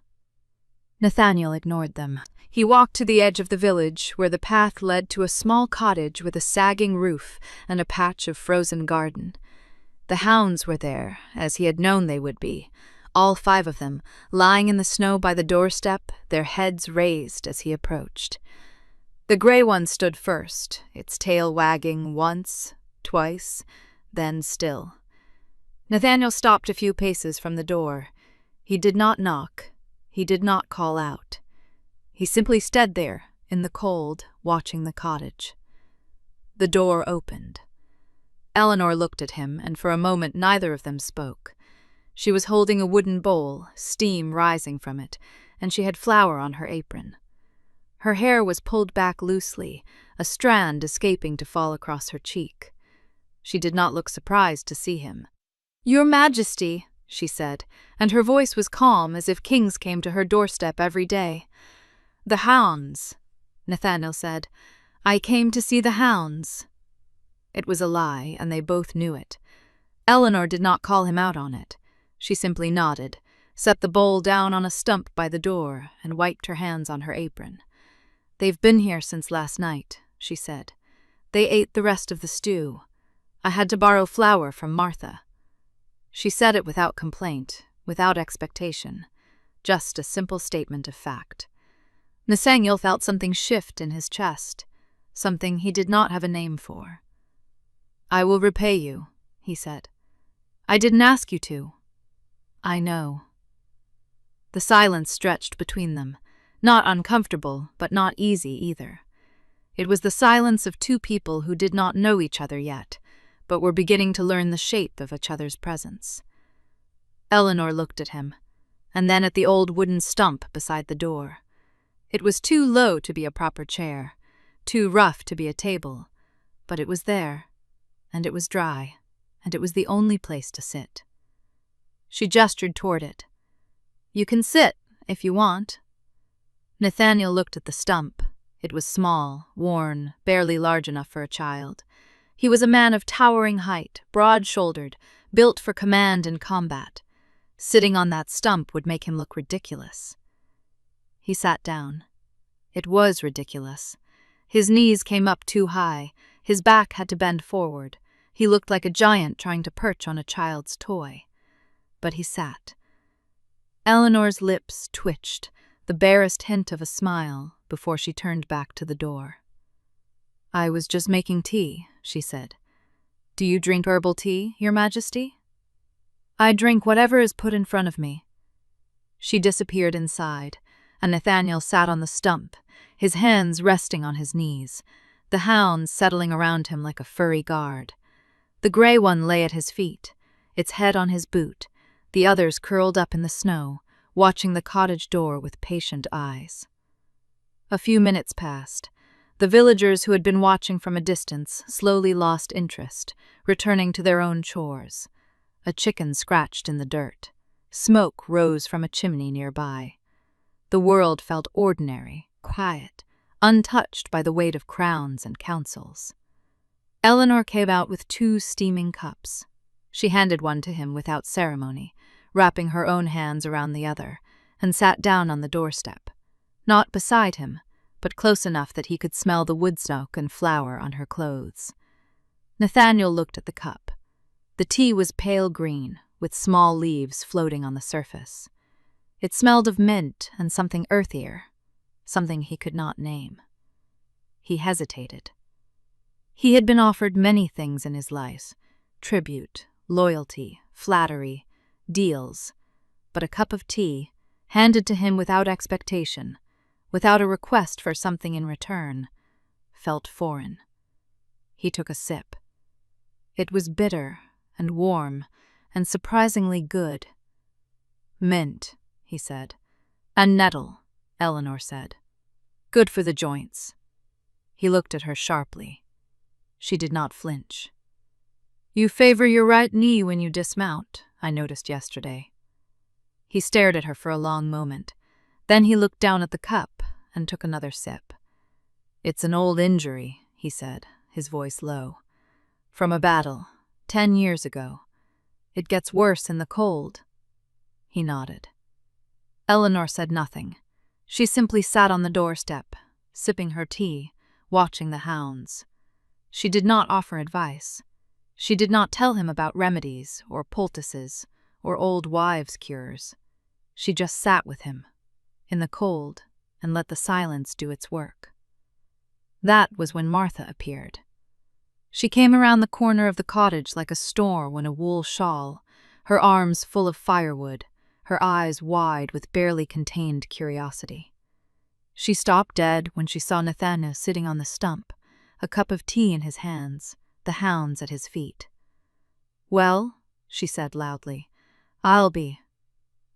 Nathaniel ignored them. He walked to the edge of the village, where the path led to a small cottage with a sagging roof and a patch of frozen garden. The hounds were there, as he had known they would be, all 5 of them, lying in the snow by the doorstep, their heads raised as he approached. The grey one stood first, its tail wagging once, twice, then still. Nathaniel stopped a few paces from the door. He did not knock. He did not call out. He simply stood there, in the cold, watching the cottage. The door opened. Eleanor looked at him, and for a moment neither of them spoke. She was holding a wooden bowl, steam rising from it, and she had flour on her apron. Her hair was pulled back loosely, a strand escaping to fall across her cheek. She did not look surprised to see him. "Your Majesty," she said, and her voice was calm as if kings came to her doorstep every day. "The hounds," Nathaniel said. "I came to see the hounds." It was a lie, and they both knew it. Eleanor did not call him out on it. She simply nodded, set the bowl down on a stump by the door, and wiped her hands on her apron. "They've been here since last night," she said. "They ate the rest of the stew. I had to borrow flour from Martha." She said it without complaint, without expectation, just a simple statement of fact. Nathaniel felt something shift in his chest, something he did not have a name for. "I will repay you," he said. "I didn't ask you to." "I know." The silence stretched between them, not uncomfortable, but not easy either. It was the silence of two people who did not know each other yet, but were beginning to learn the shape of each other's presence. Eleanor looked at him, and then at the old wooden stump beside the door. It was too low to be a proper chair, too rough to be a table, but it was there, and it was dry, and it was the only place to sit. She gestured toward it. "You can sit, if you want." Nathaniel looked at the stump. It was small, worn, barely large enough for a child. He was a man of towering height, broad-shouldered, built for command and combat. Sitting on that stump would make him look ridiculous. He sat down. It was ridiculous. His knees came up too high. His back had to bend forward. He looked like a giant trying to perch on a child's toy. But he sat. Eleanor's lips twitched, the barest hint of a smile, before she turned back to the door. "I was just making tea," she said. "Do you drink herbal tea, Your Majesty?" "I drink whatever is put in front of me." She disappeared inside, and Nathaniel sat on the stump, his hands resting on his knees, the hounds settling around him like a furry guard. The gray one lay at his feet, its head on his boot, the others curled up in the snow, watching the cottage door with patient eyes. A few minutes passed. The villagers who had been watching from a distance slowly lost interest, returning to their own chores. A chicken scratched in the dirt. Smoke rose from a chimney nearby. The world felt ordinary, quiet, untouched by the weight of crowns and councils. Eleanor came out with 2 steaming cups. She handed one to him without ceremony, wrapping her own hands around the other, and sat down on the doorstep, not beside him, but close enough that he could smell the wood smoke and flour on her clothes. Nathaniel looked at the cup. The tea was pale green, with small leaves floating on the surface. It smelled of mint and something earthier, something he could not name. He hesitated. He had been offered many things in his life: tribute, loyalty, flattery, deals, but a cup of tea, handed to him without expectation, without a request for something in return, felt foreign. He took a sip. It was bitter and warm and surprisingly good. "Mint," he said. "And nettle," Eleanor said. "Good for the joints." He looked at her sharply. She did not flinch. "You favor your right knee when you dismount, I noticed yesterday." He stared at her for a long moment. Then he looked down at the cup and took another sip. "It's an old injury," he said, his voice low. "From a battle, 10 years ago. It gets worse in the cold." He nodded. Eleanor said nothing. She simply sat on the doorstep, sipping her tea, watching the hounds. She did not offer advice. She did not tell him about remedies or poultices or old wives' cures. She just sat with him, in the cold, and let the silence do its work. That was when Martha appeared. She came around the corner of the cottage like a storm in a wool shawl, her arms full of firewood, her eyes wide with barely contained curiosity. She stopped dead when she saw Nathaniel sitting on the stump, a cup of tea in his hands, the hounds at his feet. "Well," she said loudly, "I'll be."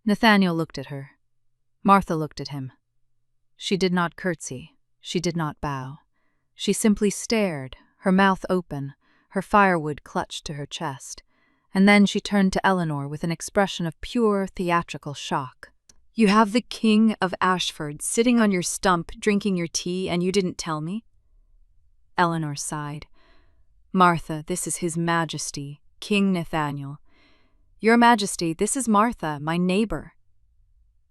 Nathaniel looked at her. Martha looked at him. She did not curtsy. She did not bow. She simply stared, her mouth open, her firewood clutched to her chest, and then she turned to Eleanor with an expression of pure theatrical shock. "You have the King of Ashford sitting on your stump drinking your tea and you didn't tell me?" Eleanor sighed. "Martha, this is His Majesty, King Nathaniel. Your Majesty, this is Martha, my neighbor."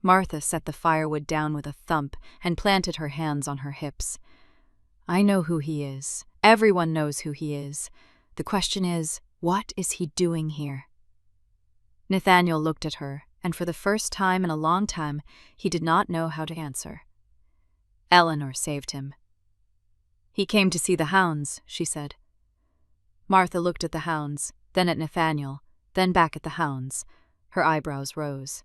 Martha set the firewood down with a thump and planted her hands on her hips. I know who he is. Everyone knows who he is. The question is, what is he doing here? Nathaniel looked at her, and for the first time in a long time, he did not know how to answer. Eleanor saved him. He came to see the hounds, she said. Martha looked at the hounds, then at Nathaniel, then back at the hounds. Her eyebrows rose.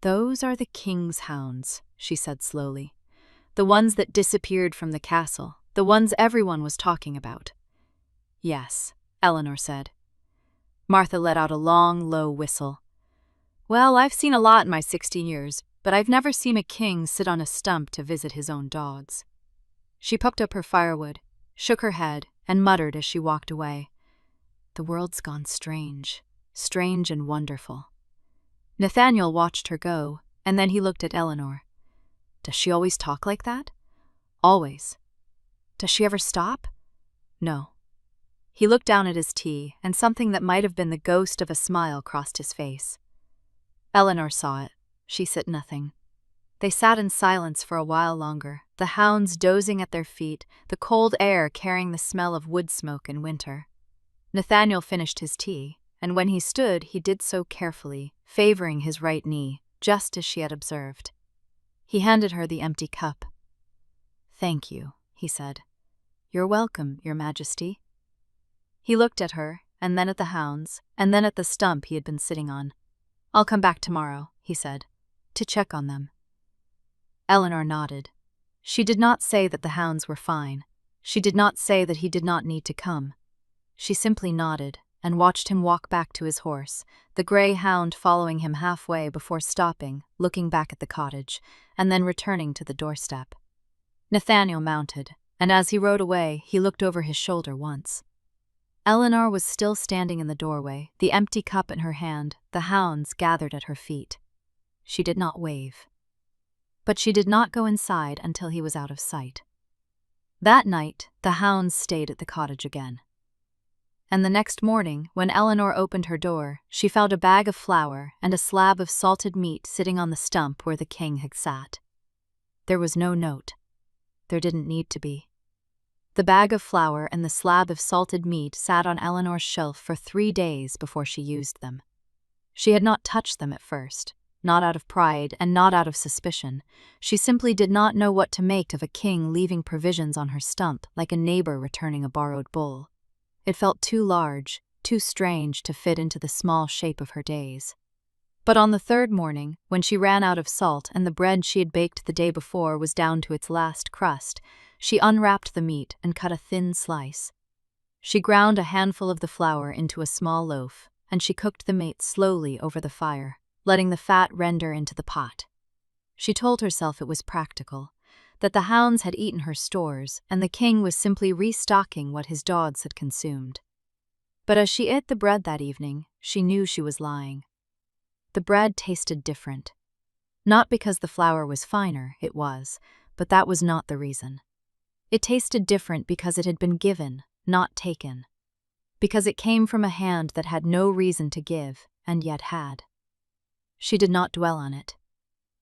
Those are the king's hounds, she said slowly. The ones that disappeared from the castle, the ones everyone was talking about. Yes, Eleanor said. Martha let out a long, low whistle. Well, I've seen a lot in my 16 years, but I've never seen a king sit on a stump to visit his own dogs. She puffed up her firewood, shook her head, and muttered as she walked away. The world's gone strange, strange and wonderful. Nathaniel watched her go, and then he looked at Eleanor. Does she always talk like that? Always. Does she ever stop? No. He looked down at his tea, and something that might have been the ghost of a smile crossed his face. Eleanor saw it. She said nothing. They sat in silence for a while longer, the hounds dozing at their feet, the cold air carrying the smell of wood smoke in winter. Nathaniel finished his tea, and when he stood, he did so carefully, favoring his right knee, just as she had observed. He handed her the empty cup. Thank you, he said. You're welcome, Your Majesty. He looked at her, and then at the hounds, and then at the stump he had been sitting on. I'll come back tomorrow, he said, to check on them. Eleanor nodded. She did not say that the hounds were fine. She did not say that he did not need to come. She simply nodded and watched him walk back to his horse, the gray hound following him halfway before stopping, looking back at the cottage, and then returning to the doorstep. Nathaniel mounted, and as he rode away, he looked over his shoulder once. Eleanor was still standing in the doorway, the empty cup in her hand, the hounds gathered at her feet. She did not wave. But she did not go inside until he was out of sight. That night, the hounds stayed at the cottage again. And the next morning, when Eleanor opened her door, she found a bag of flour and a slab of salted meat sitting on the stump where the king had sat. There was no note. There didn't need to be. The bag of flour and the slab of salted meat sat on Eleanor's shelf for 3 days before she used them. She had not touched them at first, not out of pride and not out of suspicion. She simply did not know what to make of a king leaving provisions on her stump like a neighbor returning a borrowed bowl. It felt too large, too strange to fit into the small shape of her days. But on the 3rd morning, when she ran out of salt and the bread she had baked the day before was down to its last crust, she unwrapped the meat and cut a thin slice. She ground a handful of the flour into a small loaf, and she cooked the meat slowly over the fire, letting the fat render into the pot. She told herself it was practical, that the hounds had eaten her stores and the king was simply restocking what his dogs had consumed. But as she ate the bread that evening, she knew she was lying. The bread tasted different. Not because the flour was finer, it was, but that was not the reason. It tasted different because it had been given, not taken. Because it came from a hand that had no reason to give, and yet had. She did not dwell on it.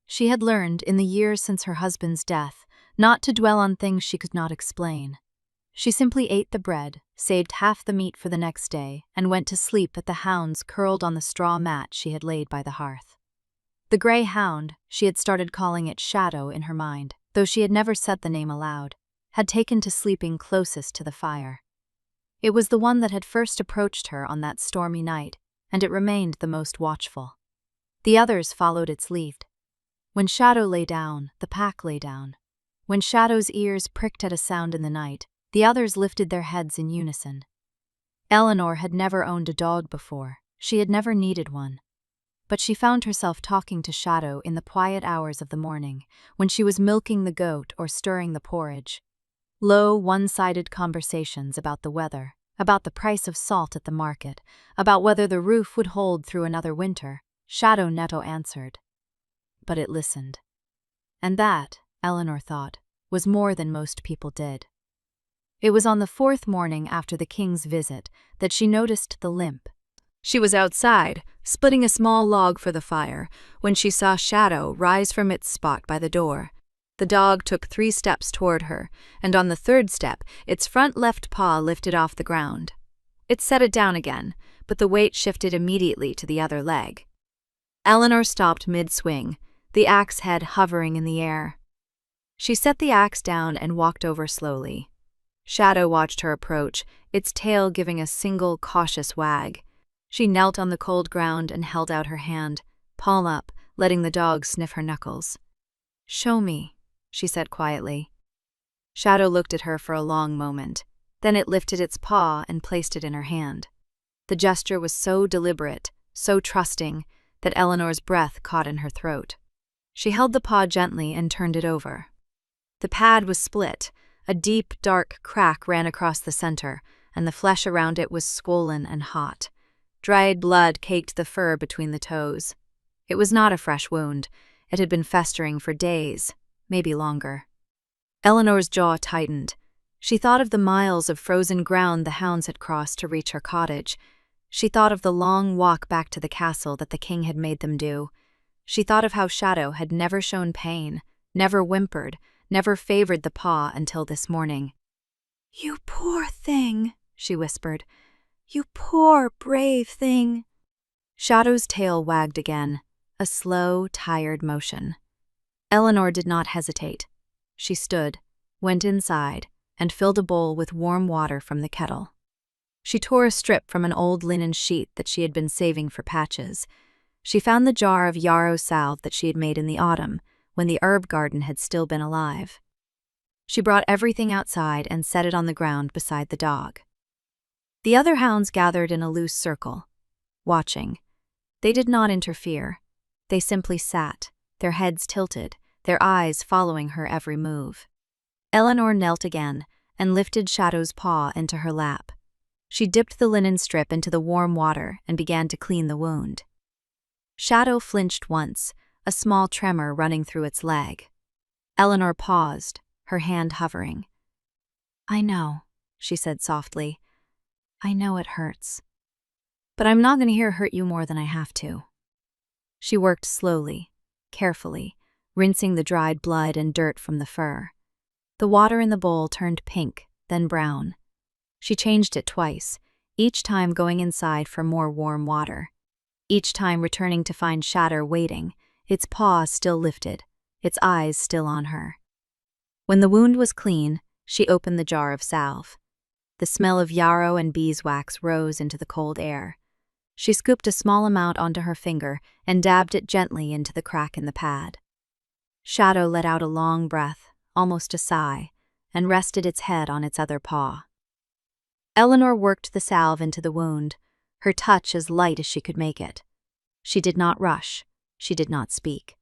She had learned, in the years since her husband's death, not to dwell on things she could not explain. She simply ate the bread, saved half the meat for the next day, and went to sleep at the hounds curled on the straw mat she had laid by the hearth. The gray hound, she had started calling it Shadow in her mind, though she had never said the name aloud, had taken to sleeping closest to the fire. It was the one that had first approached her on that stormy night, and it remained the most watchful. The others followed its lead. When Shadow lay down, the pack lay down. When Shadow's ears pricked at a sound in the night, the others lifted their heads in unison. Eleanor had never owned a dog before. She had never needed one. But she found herself talking to Shadow in the quiet hours of the morning, when she was milking the goat or stirring the porridge. Low, one-sided conversations about the weather, about the price of salt at the market, about whether the roof would hold through another winter, Shadow Netto answered. But it listened. And that, Eleanor thought, was more than most people did. It was on the 4th morning after the king's visit that she noticed the limp. She was outside, splitting a small log for the fire, when she saw Shadow rise from its spot by the door. The dog took 3 steps toward her, and on the 3rd step, its front left paw lifted off the ground. It set it down again, but the weight shifted immediately to the other leg. Eleanor stopped mid-swing, the axe head hovering in the air. She set the axe down and walked over slowly. Shadow watched her approach, its tail giving a single cautious wag. She knelt on the cold ground and held out her hand, palm up, letting the dog sniff her knuckles. "Show me," she said quietly. Shadow looked at her for a long moment. Then it lifted its paw and placed it in her hand. The gesture was so deliberate, so trusting, that Eleanor's breath caught in her throat. She held the paw gently and turned it over. The pad was split. A deep, dark crack ran across the center, and the flesh around it was swollen and hot. Dried blood caked the fur between the toes. It was not a fresh wound. It had been festering for days, maybe longer. Eleanor's jaw tightened. She thought of the miles of frozen ground the hounds had crossed to reach her cottage. She thought of the long walk back to the castle that the king had made them do. She thought of how Shadow had never shown pain, never whimpered, never favored the paw until this morning. "You poor thing," she whispered. "You poor, brave thing." Shadow's tail wagged again, a slow, tired motion. Eleanor did not hesitate. She stood, went inside, and filled a bowl with warm water from the kettle. She tore a strip from an old linen sheet that she had been saving for patches. She found the jar of yarrow salve that she had made in the autumn, when the herb garden had still been alive. She brought everything outside and set it on the ground beside the dog. The other hounds gathered in a loose circle, watching. They did not interfere. They simply sat, their heads tilted, their eyes following her every move. Eleanor knelt again and lifted Shadow's paw into her lap. She dipped the linen strip into the warm water and began to clean the wound. Shadow flinched once, a small tremor running through its leg. Eleanor paused, her hand hovering. "I know," she said softly. "I know it hurts. But I'm not going to hear hurt you more than I have to." She worked slowly, carefully, rinsing the dried blood and dirt from the fur. The water in the bowl turned pink, then brown. She changed it twice, each time going inside for more warm water. Each time returning to find Shadow waiting, its paws still lifted, its eyes still on her. When the wound was clean, she opened the jar of salve. The smell of yarrow and beeswax rose into the cold air. She scooped a small amount onto her finger and dabbed it gently into the crack in the pad. Shadow let out a long breath, almost a sigh, and rested its head on its other paw. Eleanor worked the salve into the wound, her touch as light as she could make it. She did not rush. She did not speak.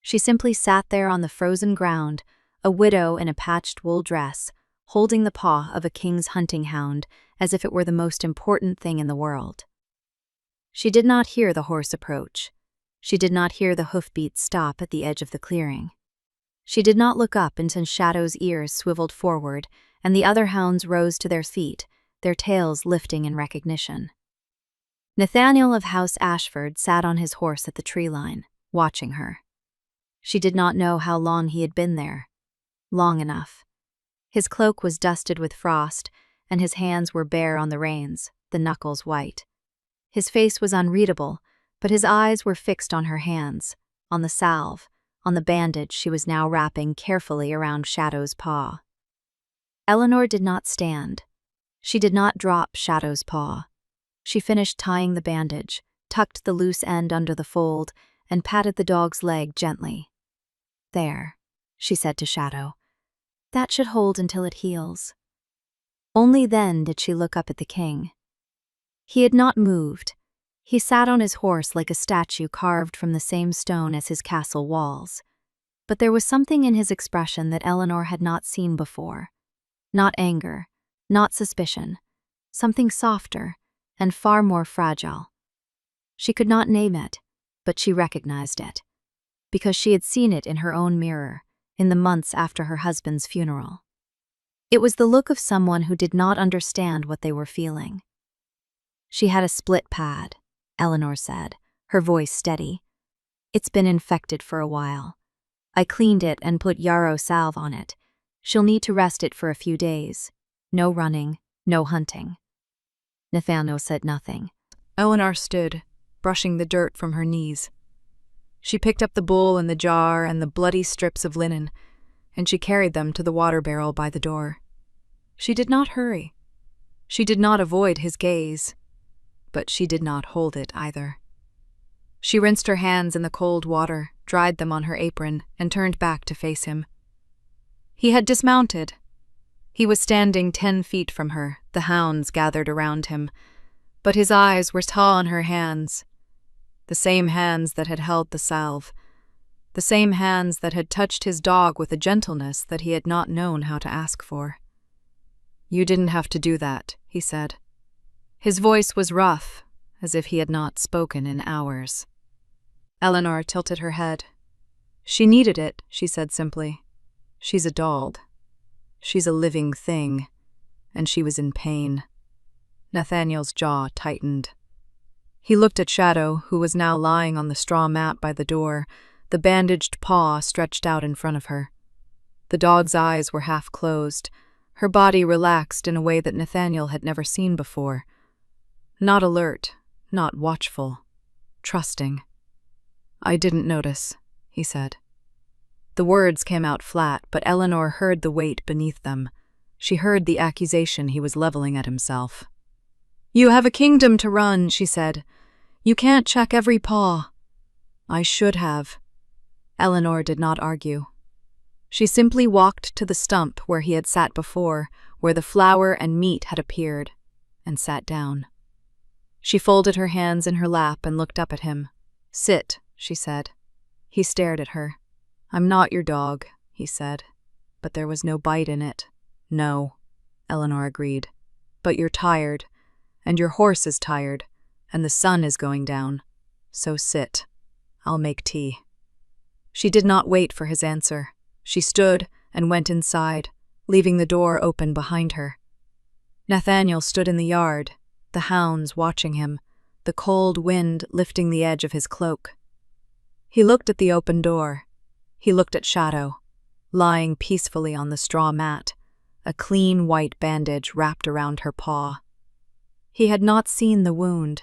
She simply sat there on the frozen ground, a widow in a patched wool dress, holding the paw of a king's hunting hound as if it were the most important thing in the world. She did not hear the horse approach. She did not hear the hoofbeats stop at the edge of the clearing. She did not look up until Shadow's ears swiveled forward and the other hounds rose to their feet, their tails lifting in recognition. Nathaniel of House Ashford sat on his horse at the tree line, watching her. She did not know how long he had been there. Long enough. His cloak was dusted with frost, and his hands were bare on the reins, the knuckles white. His face was unreadable, but his eyes were fixed on her hands, on the salve, on the bandage she was now wrapping carefully around Shadow's paw. Eleanor did not stand. She did not drop Shadow's paw. She finished tying the bandage, tucked the loose end under the fold, and patted the dog's leg gently. "There," she said to Shadow. "That should hold until it heals." Only then did she look up at the king. He had not moved. He sat on his horse like a statue carved from the same stone as his castle walls. But there was something in his expression that Eleanor had not seen before. Not anger, not suspicion. Something softer and far more fragile. She could not name it, but she recognized it, because she had seen it in her own mirror, in the months after her husband's funeral. It was the look of someone who did not understand what they were feeling. She had a split pad, Eleanor said, her voice steady. It's been infected for a while. I cleaned it and put yarrow salve on it. She'll need to rest it for a few days. No running, no hunting. Nathaniel said nothing. Eleanor stood, brushing the dirt from her knees. She picked up the bowl and the jar and the bloody strips of linen, and she carried them to the water barrel by the door. She did not hurry. She did not avoid his gaze, but she did not hold it either. She rinsed her hands in the cold water, dried them on her apron, and turned back to face him. He had dismounted. He was standing 10 feet from her, the hounds gathered around him, but his eyes were still on her hands, the same hands that had held the salve, the same hands that had touched his dog with a gentleness that he had not known how to ask for. "You didn't have to do that," he said. His voice was rough, as if he had not spoken in hours. Eleanor tilted her head. "She needed it," she said simply. "She's a dog. She's a living thing, and she was in pain." Nathaniel's jaw tightened. He looked at Shadow, who was now lying on the straw mat by the door, the bandaged paw stretched out in front of her. The dog's eyes were half closed, her body relaxed in a way that Nathaniel had never seen before. Not alert, not watchful, trusting. "I didn't notice," he said. The words came out flat, but Eleanor heard the weight beneath them. She heard the accusation he was leveling at himself. "You have a kingdom to run," she said. "You can't check every paw." "I should have." Eleanor did not argue. She simply walked to the stump where he had sat before, where the flour and meat had appeared, and sat down. She folded her hands in her lap and looked up at him. "Sit," she said. He stared at her. "I'm not your dog," he said, but there was no bite in it. "No," Eleanor agreed. "But you're tired, and your horse is tired, and the sun is going down. So sit. I'll make tea." She did not wait for his answer. She stood and went inside, leaving the door open behind her. Nathaniel stood in the yard, the hounds watching him, the cold wind lifting the edge of his cloak. He looked at the open door. He looked at Shadow, lying peacefully on the straw mat, a clean white bandage wrapped around her paw. He had not seen the wound.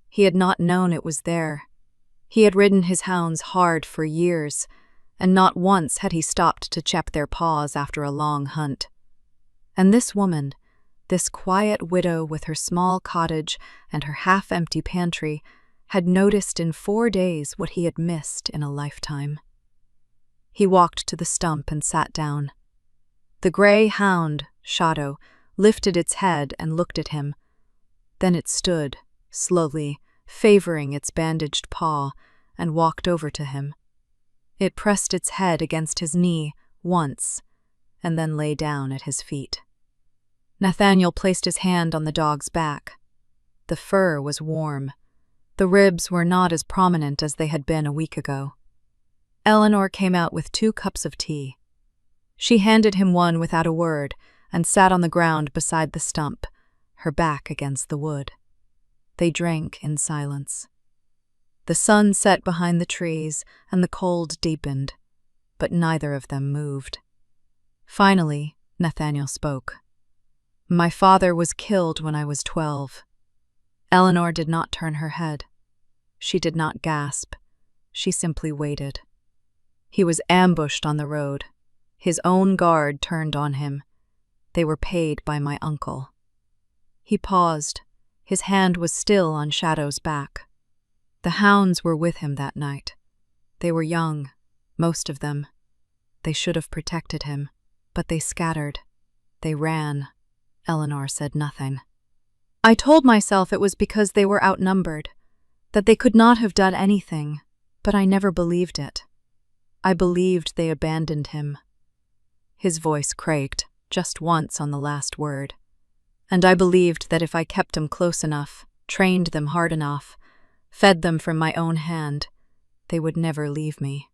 He had not known it was there. He had ridden his hounds hard for years, and not once had he stopped to check their paws after a long hunt. And this woman, this quiet widow with her small cottage and her half-empty pantry, had noticed in 4 days what he had missed in a lifetime. He walked to the stump and sat down. The gray hound, Shadow, lifted its head and looked at him. Then it stood, slowly, favoring its bandaged paw, and walked over to him. It pressed its head against his knee once, and then lay down at his feet. Nathaniel placed his hand on the dog's back. The fur was warm. The ribs were not as prominent as they had been a week ago. Eleanor came out with 2 cups of tea. She handed him one without a word and sat on the ground beside the stump, her back against the wood. They drank in silence. The sun set behind the trees and the cold deepened, but neither of them moved. Finally, Nathaniel spoke. "My father was killed when I was 12. Eleanor did not turn her head. She did not gasp. She simply waited. He was ambushed on the road. His own guard turned on him. They were paid by my uncle." He paused. His hand was still on Shadow's back. The hounds were with him that night. They were young, most of them. They should have protected him, but they scattered. They ran. Eleanor said nothing. "I told myself it was because they were outnumbered, that they could not have done anything, but I never believed it. I believed they abandoned him." His voice cracked, just once on the last word. "And I believed that if I kept them close enough, trained them hard enough, fed them from my own hand, they would never leave me."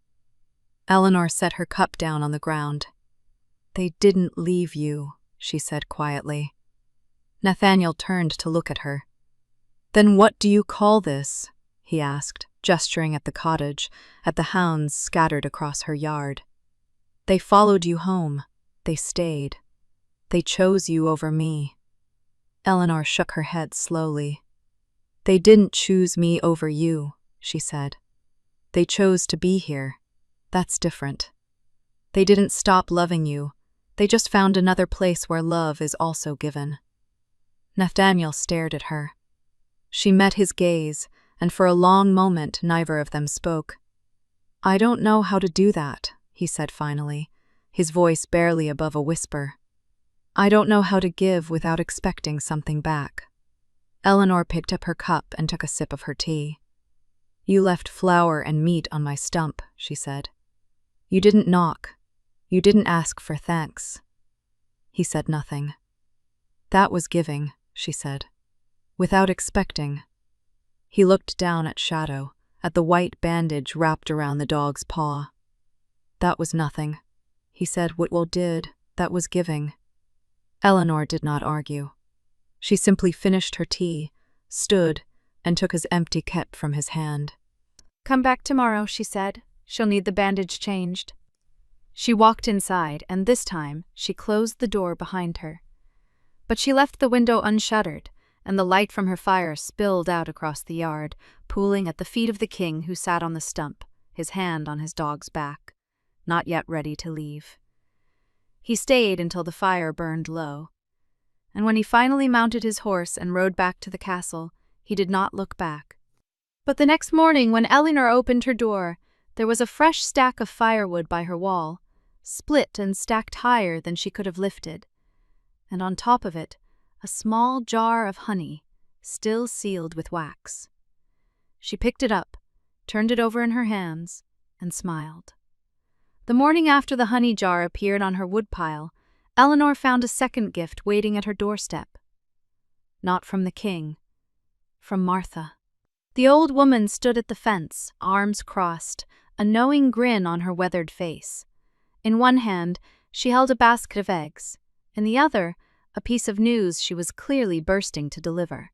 Eleanor set her cup down on the ground. "They didn't leave you," she said quietly. Nathaniel turned to look at her. Then what do you call this? He asked, gesturing at the cottage, at the hounds scattered across her yard. They followed you home. They stayed. They chose you over me. Eleanor shook her head slowly. They didn't choose me over you, she said. They chose to be here. That's different. They didn't stop loving you. They just found another place where love is also given. Nathaniel stared at her. She met his gaze, and for a long moment neither of them spoke. I don't know how to do that, he said finally, his voice barely above a whisper. I don't know how to give without expecting something back. Eleanor picked up her cup and took a sip of her tea. You left flour and meat on my stump, she said. You didn't knock. You didn't ask for thanks. He said nothing. That was giving, she said, without expecting. He looked down at Shadow, at the white bandage wrapped around the dog's paw. That was nothing. He said what Will did, that was giving. Eleanor did not argue. She simply finished her tea, stood, and took his empty cup from his hand. Come back tomorrow, she said. She'll need the bandage changed. She walked inside, and this time she closed the door behind her. But she left the window unshuttered, and the light from her fire spilled out across the yard, pooling at the feet of the king who sat on the stump, his hand on his dog's back, not yet ready to leave. He stayed until the fire burned low, and when he finally mounted his horse and rode back to the castle, he did not look back. But the next morning, when Eleanor opened her door, there was a fresh stack of firewood by her wall, split and stacked higher than she could have lifted, and on top of it, a small jar of honey, still sealed with wax. She picked it up, turned it over in her hands, and smiled. The morning after the honey jar appeared on her woodpile, Eleanor found a second gift waiting at her doorstep. Not from the king, from Martha. The old woman stood at the fence, arms crossed, a knowing grin on her weathered face. In one hand, she held a basket of eggs, in the other, a piece of news she was clearly bursting to deliver.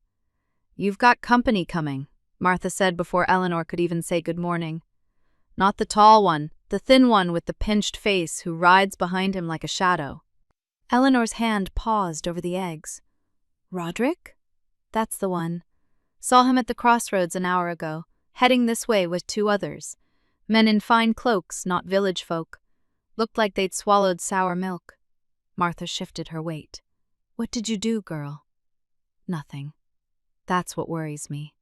You've got company coming, Martha said before Eleanor could even say good morning. Not the tall one, the thin one with the pinched face who rides behind him like a shadow. Eleanor's hand paused over the eggs. Roderick? That's the one. Saw him at the crossroads an hour ago, heading this way with 2 others. Men in fine cloaks, not village folk. Looked like they'd swallowed sour milk. Martha shifted her weight. What did you do, girl? Nothing. That's what worries me.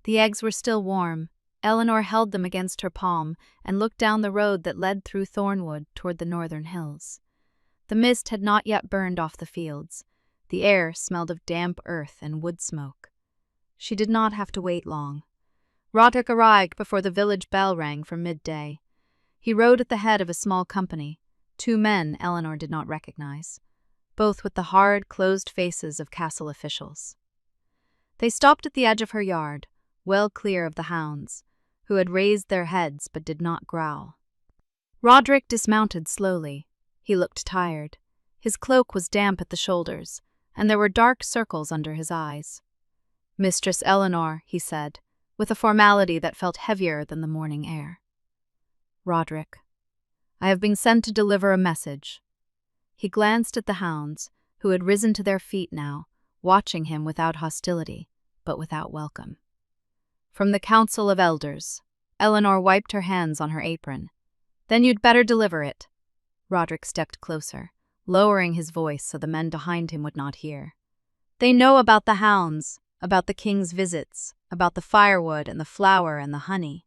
The eggs were still warm. Eleanor held them against her palm and looked down the road that led through Thornwood toward the northern hills. The mist had not yet burned off the fields. The air smelled of damp earth and wood smoke. She did not have to wait long. Roderick arrived before the village bell rang for midday. He rode at the head of a small company, 2 men Eleanor did not recognize, both with the hard, closed faces of castle officials. They stopped at the edge of her yard, well clear of the hounds, who had raised their heads but did not growl. Roderick dismounted slowly. He looked tired. His cloak was damp at the shoulders, and there were dark circles under his eyes. Mistress Eleanor, he said, with a formality that felt heavier than the morning air. Roderick, I have been sent to deliver a message. He glanced at the hounds, who had risen to their feet now, watching him without hostility, but without welcome. From the Council of Elders. Eleanor wiped her hands on her apron. Then you'd better deliver it. Roderick stepped closer, lowering his voice so the men behind him would not hear. They know about the hounds, about the king's visits, about the firewood and the flour and the honey.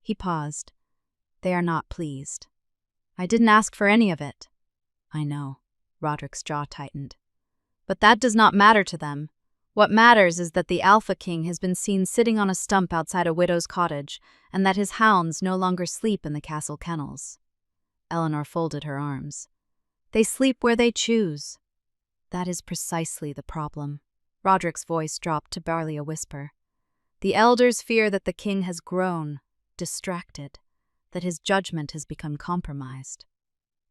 He paused. They are not pleased. I didn't ask for any of it. I know. Roderick's jaw tightened. But that does not matter to them. What matters is that the Alpha King has been seen sitting on a stump outside a widow's cottage, and that his hounds no longer sleep in the castle kennels. Eleanor folded her arms. They sleep where they choose. That is precisely the problem. Roderick's voice dropped to barely a whisper. The elders fear that the king has grown, distracted, that his judgment has become compromised.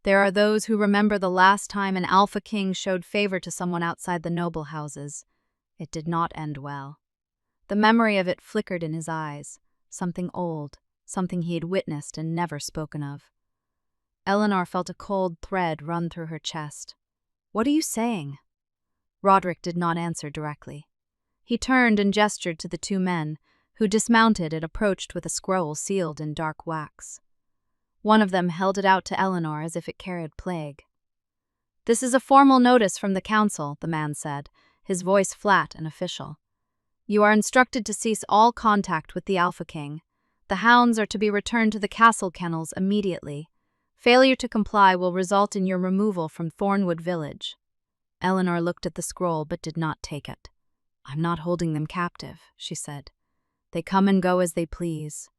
There are those who remember the last time an Alpha King showed favor to someone outside the noble houses. It did not end well. The memory of it flickered in his eyes, something old, something he had witnessed and never spoken of. Eleanor felt a cold thread run through her chest. "What are you saying?" Roderick did not answer directly. He turned and gestured to the two men, who dismounted and approached with a scroll sealed in dark wax. One of them held it out to Eleanor as if it carried plague. "This is a formal notice from the council," the man said, his voice flat and official. "You are instructed to cease all contact with the Alpha King. The hounds are to be returned to the castle kennels immediately. Failure to comply will result in your removal from Thornwood Village." Eleanor looked at the scroll but did not take it. "I'm not holding them captive," she said. "They come and go as they please.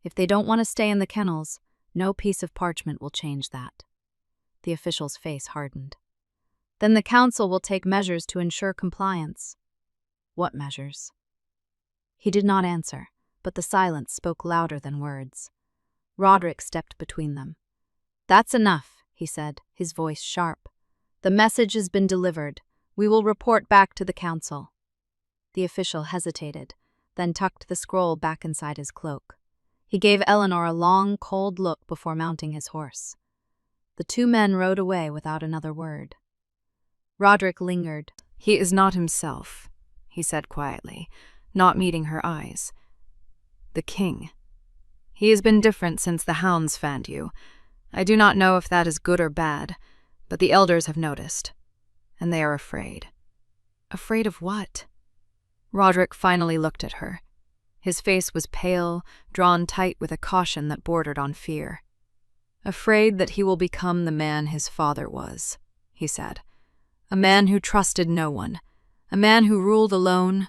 If they don't want to stay in the kennels, no piece of parchment will change that." The official's face hardened. "Then the council will take measures to ensure compliance." "What measures?" He did not answer, but the silence spoke louder than words. Roderick stepped between them. "That's enough," he said, his voice sharp. "The message has been delivered. We will report back to the council." The official hesitated, then tucked the scroll back inside his cloak. He gave Eleanor a long, cold look before mounting his horse. The two men rode away without another word. Roderick lingered. "He is not himself," he said quietly, not meeting her eyes. "The king. He has been different since the hounds fanned you. I do not know if that is good or bad, but the elders have noticed, and they are afraid." "Afraid of what?" Roderick finally looked at her. His face was pale, drawn tight with a caution that bordered on fear. "Afraid that he will become the man his father was," he said. "A man who trusted no one, a man who ruled alone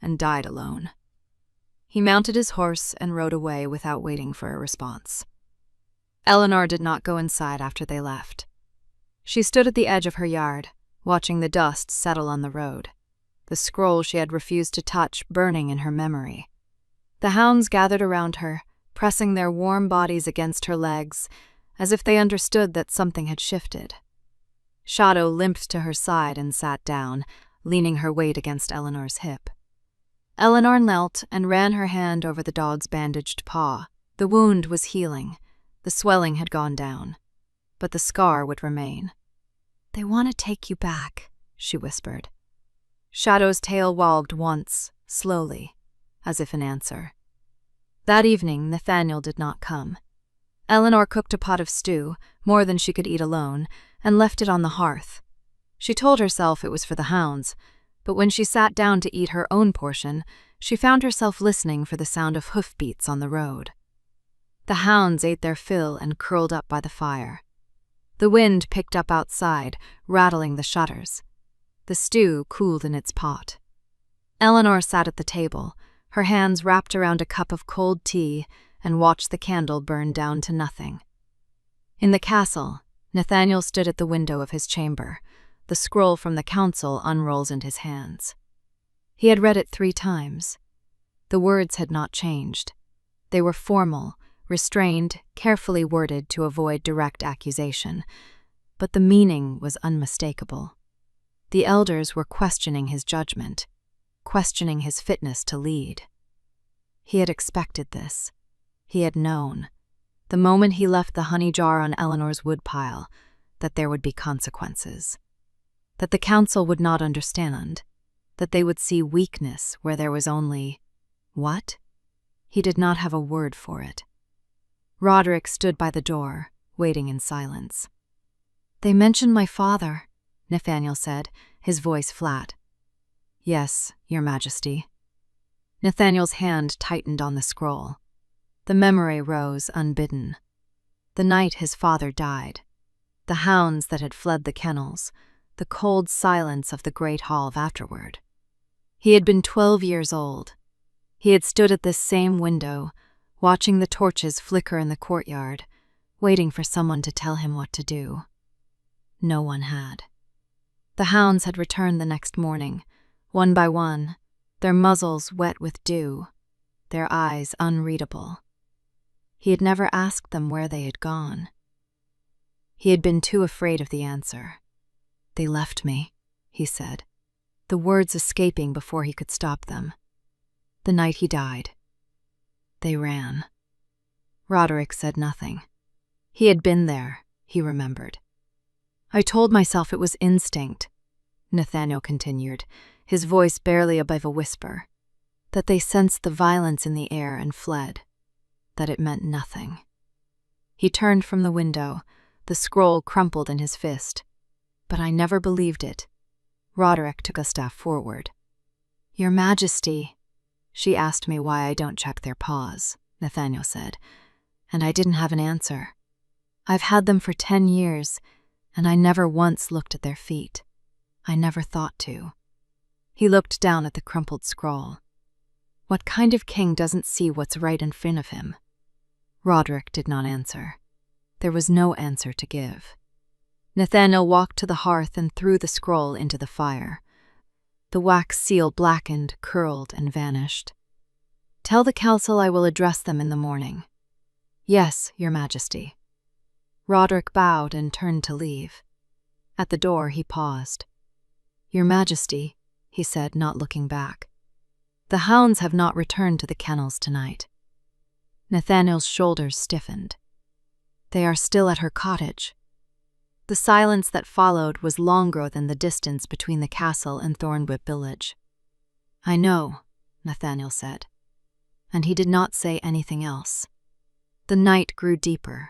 and died alone." He mounted his horse and rode away without waiting for a response. Eleanor did not go inside after they left. She stood at the edge of her yard, watching the dust settle on the road, the scroll she had refused to touch burning in her memory. The hounds gathered around her, pressing their warm bodies against her legs, as if they understood that something had shifted. Shadow limped to her side and sat down, leaning her weight against Eleanor's hip. Eleanor knelt and ran her hand over the dog's bandaged paw. The wound was healing. The swelling had gone down, but the scar would remain. "They want to take you back," she whispered. Shadow's tail wagged once, slowly, as if in answer. That evening, Nathaniel did not come. Eleanor cooked a pot of stew, more than she could eat alone, and left it on the hearth. She told herself it was for the hounds, but when she sat down to eat her own portion, she found herself listening for the sound of hoofbeats on the road. The hounds ate their fill and curled up by the fire. The wind picked up outside, rattling the shutters. The stew cooled in its pot. Eleanor sat at the table, her hands wrapped around a cup of cold tea, and watched the candle burn down to nothing. In the castle, Nathaniel stood at the window of his chamber. The scroll from the council unrolls in his hands. He had read it 3 times. The words had not changed. They were formal, restrained, carefully worded to avoid direct accusation, but the meaning was unmistakable. The elders were questioning his judgment, questioning his fitness to lead. He had expected this. He had known, the moment he left the honey jar on Eleanor's woodpile, that there would be consequences. That the council would not understand, that they would see weakness where there was only... what? He did not have a word for it. Roderick stood by the door, waiting in silence. "They mentioned my father," Nathaniel said, his voice flat. "Yes, Your Majesty." Nathaniel's hand tightened on the scroll. The memory rose unbidden. The night his father died. The hounds that had fled the kennels. The cold silence of the great hall afterward. He had been 12 years old. He had stood at this same window, watching the torches flicker in the courtyard, waiting for someone to tell him what to do. No one had. The hounds had returned the next morning, one by one, their muzzles wet with dew, their eyes unreadable. He had never asked them where they had gone. He had been too afraid of the answer. "They left me," he said, the words escaping before he could stop them. The night he died. They ran. Roderick said nothing. He had been there, he remembered. I told myself it was instinct, Nathaniel continued, his voice barely above a whisper, that they sensed the violence in the air and fled, that it meant nothing. He turned from the window, the scroll crumpled in his fist. But I never believed it. Roderick took a step forward. Your Majesty, she asked me why I don't check their paws, Nathaniel said, and I didn't have an answer. I've had them for 10 years, and I never once looked at their feet. I never thought to. He looked down at the crumpled scroll. What kind of king doesn't see what's right in front of him? Roderick did not answer. There was no answer to give. Nathaniel walked to the hearth and threw the scroll into the fire. The wax seal blackened, curled, and vanished. Tell the council I will address them in the morning. Yes, Your Majesty. Roderick bowed and turned to leave. At the door he paused. Your Majesty, he said, not looking back. The hounds have not returned to the kennels tonight. Nathaniel's shoulders stiffened. They are still at her cottage. The silence that followed was longer than the distance between the castle and Thornwhip village. I know, Nathaniel said, and he did not say anything else. The night grew deeper.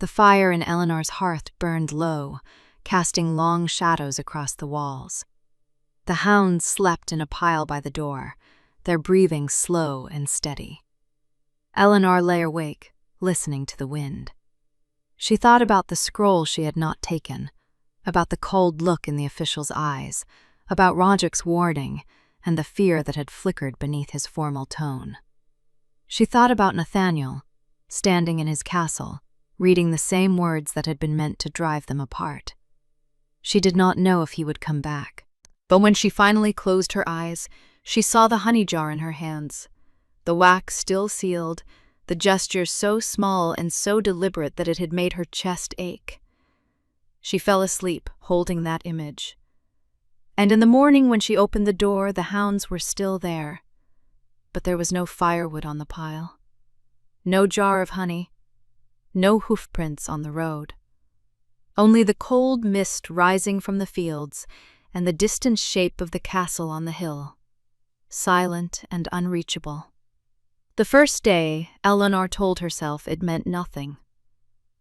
The fire in Eleanor's hearth burned low, casting long shadows across the walls. The hounds slept in a pile by the door, their breathing slow and steady. Eleanor lay awake, listening to the wind. She thought about the scroll she had not taken, about the cold look in the official's eyes, about Roderick's warning, and the fear that had flickered beneath his formal tone. She thought about Nathaniel, standing in his castle, reading the same words that had been meant to drive them apart. She did not know if he would come back. But when she finally closed her eyes, she saw the honey jar in her hands, the wax still sealed, the gesture so small and so deliberate that it had made her chest ache. She fell asleep, holding that image. And in the morning when she opened the door, the hounds were still there. But there was no firewood on the pile, no jar of honey, no hoofprints on the road. Only the cold mist rising from the fields and the distant shape of the castle on the hill, silent and unreachable. The first day, Eleanor told herself it meant nothing.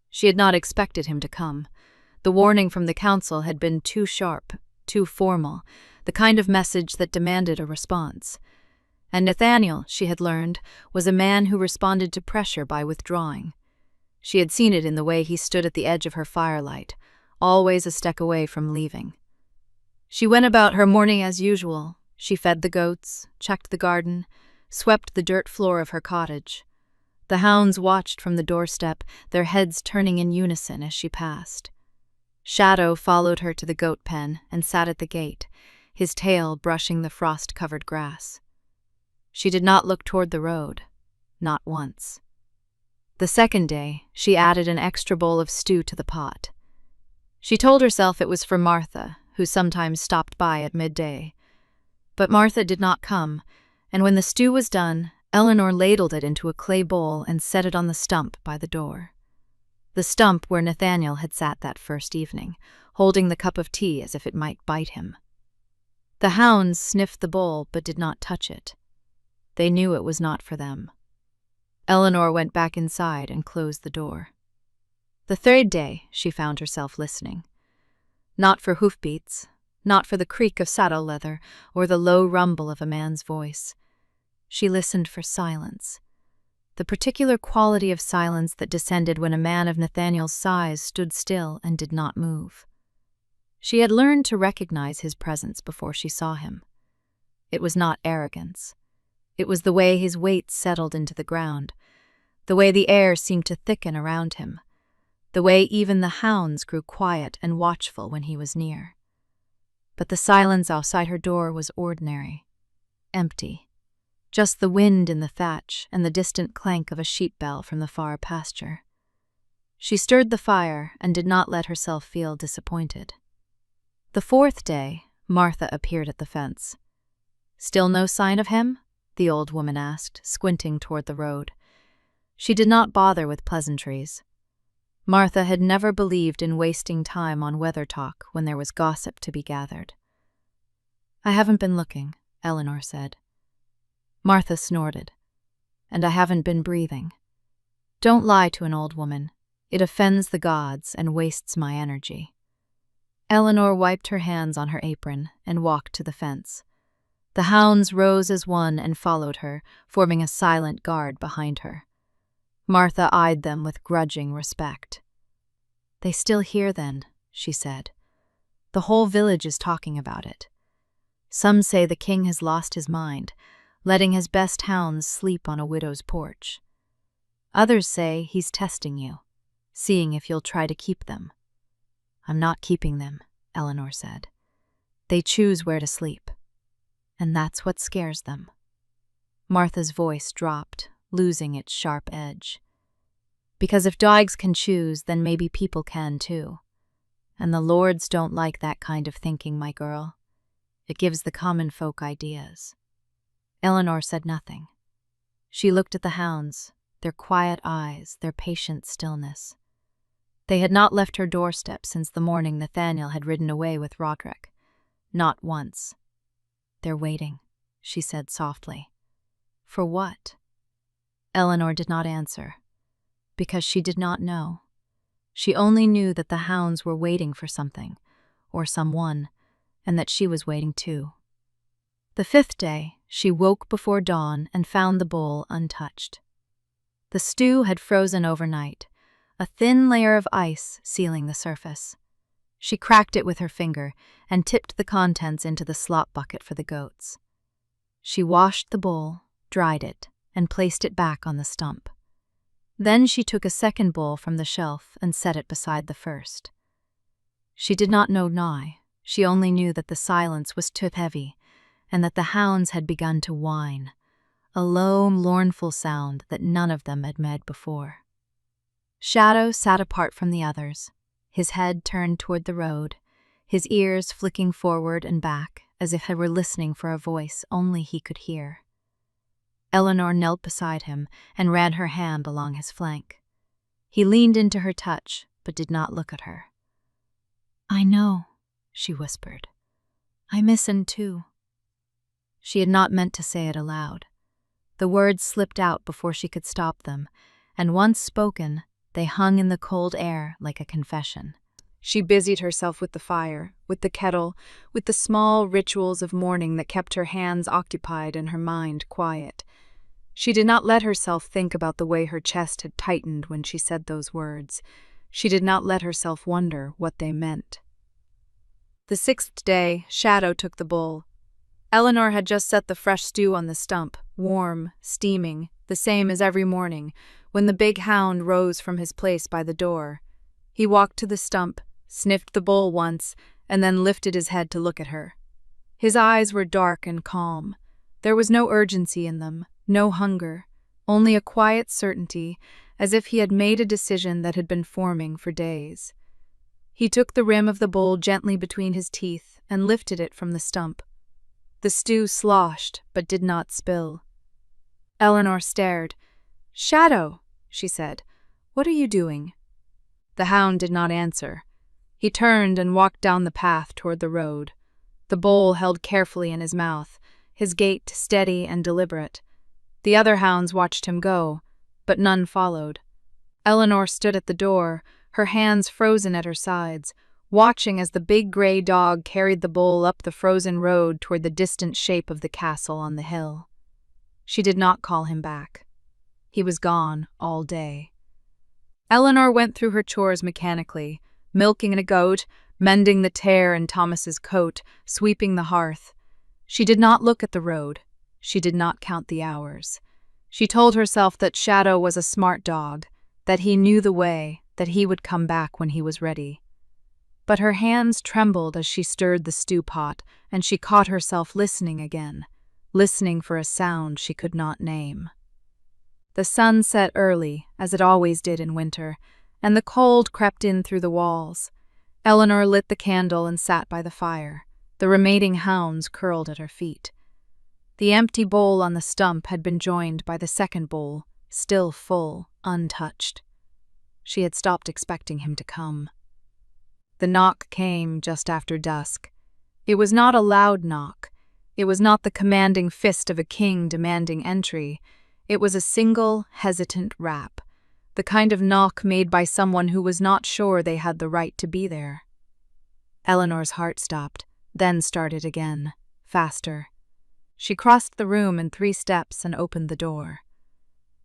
She had not expected him to come. The warning from the council had been too sharp, too formal, the kind of message that demanded a response. And Nathaniel, she had learned, was a man who responded to pressure by withdrawing. She had seen it in the way he stood at the edge of her firelight, always a step away from leaving. She went about her morning as usual. She fed the goats, checked the garden, swept the dirt floor of her cottage. The hounds watched from the doorstep, their heads turning in unison as she passed. Shadow followed her to the goat pen and sat at the gate, his tail brushing the frost-covered grass. She did not look toward the road, not once. The second day, she added an extra bowl of stew to the pot. She told herself it was for Martha, who sometimes stopped by at midday. But Martha did not come, and when the stew was done, Eleanor ladled it into a clay bowl and set it on the stump by the door. The stump where Nathaniel had sat that first evening, holding the cup of tea as if it might bite him. The hounds sniffed the bowl but did not touch it. They knew it was not for them. Eleanor went back inside and closed the door. The third day, she found herself listening. Not for hoofbeats, not for the creak of saddle leather or the low rumble of a man's voice. She listened for silence, the particular quality of silence that descended when a man of Nathaniel's size stood still and did not move. She had learned to recognize his presence before she saw him. It was not arrogance. It was the way his weight settled into the ground, the way the air seemed to thicken around him, the way even the hounds grew quiet and watchful when he was near. But the silence outside her door was ordinary, empty, just the wind in the thatch and the distant clank of a sheep bell from the far pasture. She stirred the fire and did not let herself feel disappointed. The fourth day, Martha appeared at the fence. Still no sign of him? the old woman asked, squinting toward the road. She did not bother with pleasantries. Martha had never believed in wasting time on weather talk when there was gossip to be gathered. "I haven't been looking," Eleanor said. Martha snorted. "And I haven't been breathing. Don't lie to an old woman. It offends the gods and wastes my energy." Eleanor wiped her hands on her apron and walked to the fence. The hounds rose as one and followed her, forming a silent guard behind her. Martha eyed them with grudging respect. "They still here then," she said. "The whole village is talking about it. Some say the king has lost his mind, letting his best hounds sleep on a widow's porch. Others say he's testing you, seeing if you'll try to keep them." "I'm not keeping them," Eleanor said. "They choose where to sleep, and that's what scares them." Martha's voice dropped, losing its sharp edge. "Because if dogs can choose, then maybe people can too. And the lords don't like that kind of thinking, my girl. It gives the common folk ideas." Eleanor said nothing. She looked at the hounds, their quiet eyes, their patient stillness. They had not left her doorstep since the morning Nathaniel had ridden away with Roderick. Not once. "They're waiting," she said softly. "For what?" Eleanor did not answer, because she did not know. She only knew that the hounds were waiting for something, or someone, and that she was waiting too. The 5th day, she woke before dawn and found the bowl untouched. The stew had frozen overnight, a thin layer of ice sealing the surface. She cracked it with her finger and tipped the contents into the slop bucket for the goats. She washed the bowl, dried it, and placed it back on the stump. Then she took a second bowl from the shelf and set it beside the first. She did not know why. She only knew that the silence was too heavy, and that the hounds had begun to whine, a low, mournful sound that none of them had made before. Shadow sat apart from the others, his head turned toward the road, his ears flicking forward and back as if he were listening for a voice only he could hear. Eleanor knelt beside him and ran her hand along his flank. He leaned into her touch, but did not look at her. "I know," she whispered. "I miss him too." She had not meant to say it aloud. The words slipped out before she could stop them, and once spoken, they hung in the cold air like a confession. She busied herself with the fire, with the kettle, with the small rituals of mourning that kept her hands occupied and her mind quiet. She did not let herself think about the way her chest had tightened when she said those words. She did not let herself wonder what they meant. The 6th day, Shadow took the bowl. Eleanor had just set the fresh stew on the stump, warm, steaming, the same as every morning, when the big hound rose from his place by the door. He walked to the stump, sniffed the bowl once, and then lifted his head to look at her. His eyes were dark and calm. There was no urgency in them, no hunger, only a quiet certainty, as if he had made a decision that had been forming for days. He took the rim of the bowl gently between his teeth and lifted it from the stump. The stew sloshed, but did not spill. Eleanor stared. "Shadow," she said, "what are you doing?" The hound did not answer. He turned and walked down the path toward the road, the bowl held carefully in his mouth, his gait steady and deliberate. The other hounds watched him go, but none followed. Eleanor stood at the door, her hands frozen at her sides, watching as the big gray dog carried the bowl up the frozen road toward the distant shape of the castle on the hill. She did not call him back. He was gone all day. Eleanor went through her chores mechanically, milking a goat, mending the tear in Thomas's coat, sweeping the hearth. She did not look at the road. She did not count the hours. She told herself that Shadow was a smart dog, that he knew the way, that he would come back when he was ready. But her hands trembled as she stirred the stew pot, and she caught herself listening again, listening for a sound she could not name. The sun set early, as it always did in winter, and the cold crept in through the walls. Eleanor lit the candle and sat by the fire. The remaining hounds curled at her feet. The empty bowl on the stump had been joined by the second bowl, still full, untouched. She had stopped expecting him to come. The knock came just after dusk. It was not a loud knock. It was not the commanding fist of a king demanding entry. It was a single, hesitant rap, the kind of knock made by someone who was not sure they had the right to be there. Eleanor's heart stopped, then started again, faster. She crossed the room in 3 steps and opened the door.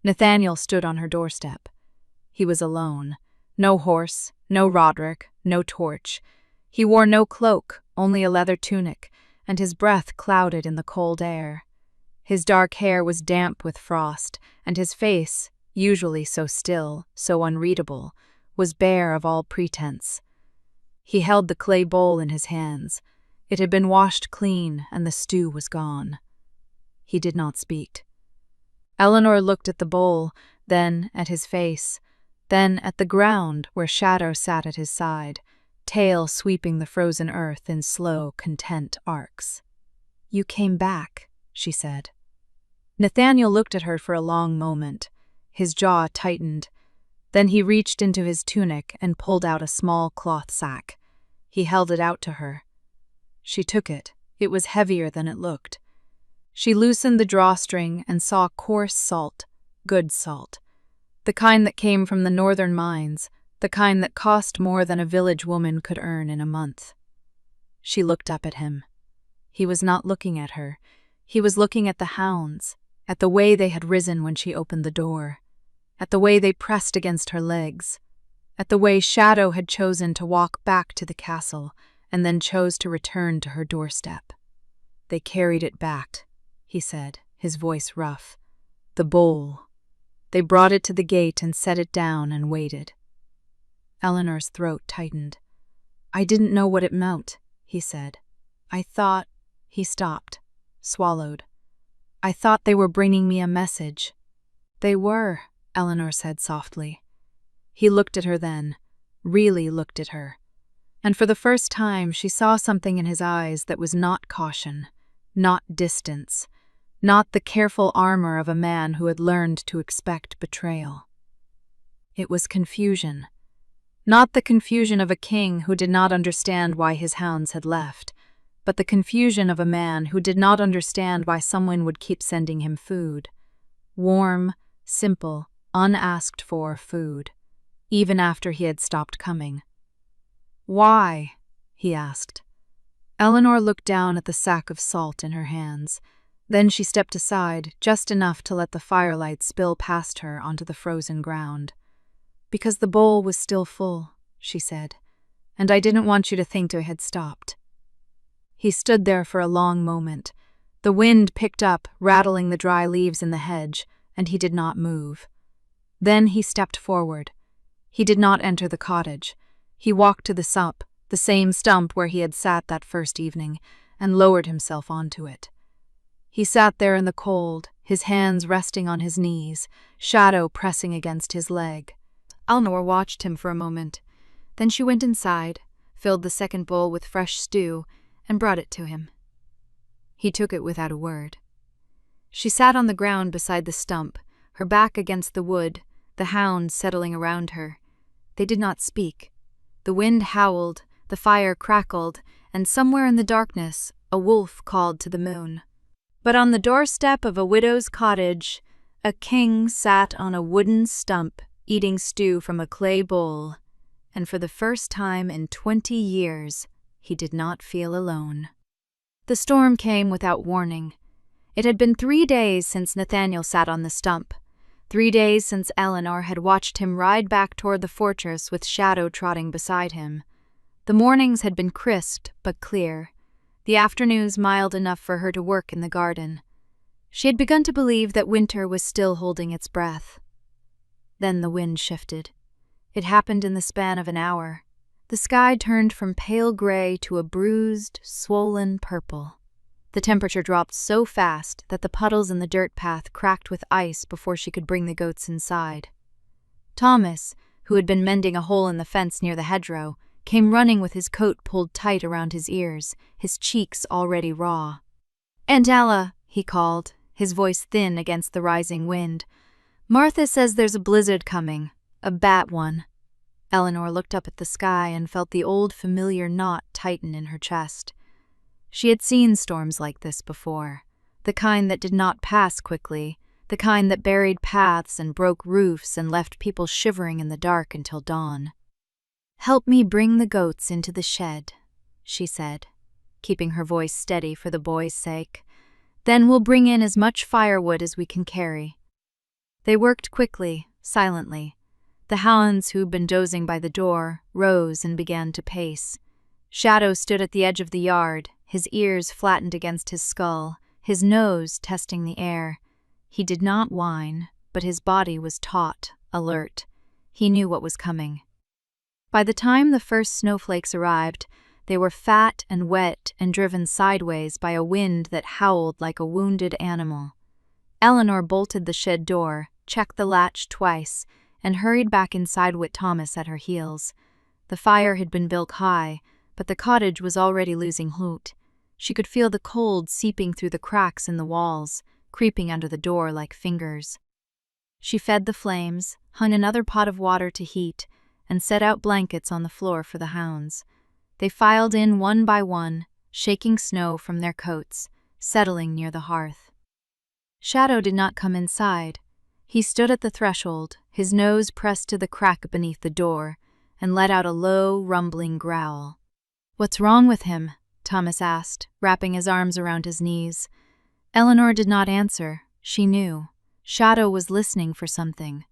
Nathaniel stood on her doorstep. He was alone. No horse, no Roderick, no torch. He wore no cloak, only a leather tunic, and his breath clouded in the cold air. His dark hair was damp with frost, and his face, usually so still, so unreadable, was bare of all pretense. He held the clay bowl in his hands. It had been washed clean, and the stew was gone. He did not speak. Eleanor looked at the bowl, then at his face, then at the ground where Shadow sat at his side, tail sweeping the frozen earth in slow, content arcs. "You came back," she said. Nathaniel looked at her for a long moment. His jaw tightened. Then he reached into his tunic and pulled out a small cloth sack. He held it out to her. She took it. It was heavier than it looked. She loosened the drawstring and saw coarse salt, good salt. The kind that came from the northern mines, the kind that cost more than a village woman could earn in a month. She looked up at him. He was not looking at her. He was looking at the hounds, at the way they had risen when she opened the door, at the way they pressed against her legs, at the way Shadow had chosen to walk back to the castle and then chose to return to her doorstep. "They carried it back," he said, his voice rough. "The bowl. They brought it to the gate and set it down and waited." Eleanor's throat tightened. "I didn't know what it meant," he said. "I thought—" He stopped, swallowed. "I thought they were bringing me a message." "They were," Eleanor said softly. He looked at her then, really looked at her. And for the first time she saw something in his eyes that was not caution, not distance, not the careful armor of a man who had learned to expect betrayal. It was confusion. Not the confusion of a king who did not understand why his hounds had left, but the confusion of a man who did not understand why someone would keep sending him food. Warm, simple, unasked for food, even after he had stopped coming. "Why?" he asked. Eleanor looked down at the sack of salt in her hands. Then she stepped aside, just enough to let the firelight spill past her onto the frozen ground. "Because the bowl was still full," she said, "and I didn't want you to think I had stopped." He stood there for a long moment. The wind picked up, rattling the dry leaves in the hedge, and he did not move. Then he stepped forward. He did not enter the cottage. He walked to the stump, the same stump where he had sat that first evening, and lowered himself onto it. He sat there in the cold, his hands resting on his knees, Shadow pressing against his leg. Eleanor watched him for a moment. Then she went inside, filled the second bowl with fresh stew, and brought it to him. He took it without a word. She sat on the ground beside the stump, her back against the wood, the hounds settling around her. They did not speak. The wind howled, the fire crackled, and somewhere in the darkness a wolf called to the moon. But on the doorstep of a widow's cottage, a king sat on a wooden stump, eating stew from a clay bowl, and for the first time in 20 years, he did not feel alone. The storm came without warning. It had been 3 days since Nathaniel sat on the stump, 3 days since Eleanor had watched him ride back toward the fortress with Shadow trotting beside him. The mornings had been crisp but clear, the afternoons mild enough for her to work in the garden. She had begun to believe that winter was still holding its breath. Then the wind shifted. It happened in the span of an hour. The sky turned from pale gray to a bruised, swollen purple. The temperature dropped so fast that the puddles in the dirt path cracked with ice before she could bring the goats inside. Thomas, who had been mending a hole in the fence near the hedgerow, came running with his coat pulled tight around his ears, his cheeks already raw. "Aunt Ella," he called, his voice thin against the rising wind. "Martha says there's a blizzard coming, a bad one." Eleanor looked up at the sky and felt the old familiar knot tighten in her chest. She had seen storms like this before, the kind that did not pass quickly, the kind that buried paths and broke roofs and left people shivering in the dark until dawn. "Help me bring the goats into the shed," she said, keeping her voice steady for the boy's sake. "Then we'll bring in as much firewood as we can carry." They worked quickly, silently. The Hounds, who'd been dozing by the door, rose and began to pace. Shadow stood at the edge of the yard, his ears flattened against his skull, his nose testing the air. He did not whine, but his body was taut, alert. He knew what was coming. By the time the first snowflakes arrived, they were fat and wet and driven sideways by a wind that howled like a wounded animal. Eleanor bolted the shed door, checked the latch twice, and hurried back inside with Thomas at her heels. The fire had been built high, but the cottage was already losing heat. She could feel the cold seeping through the cracks in the walls, creeping under the door like fingers. She fed the flames, hung another pot of water to heat, and set out blankets on the floor for the Hounds. They filed in one by one, shaking snow from their coats, settling near the hearth. Shadow did not come inside. He stood at the threshold, his nose pressed to the crack beneath the door, and let out a low, rumbling growl. "What's wrong with him?" Thomas asked, wrapping his arms around his knees. Eleanor did not answer. She knew. Shadow was listening for something.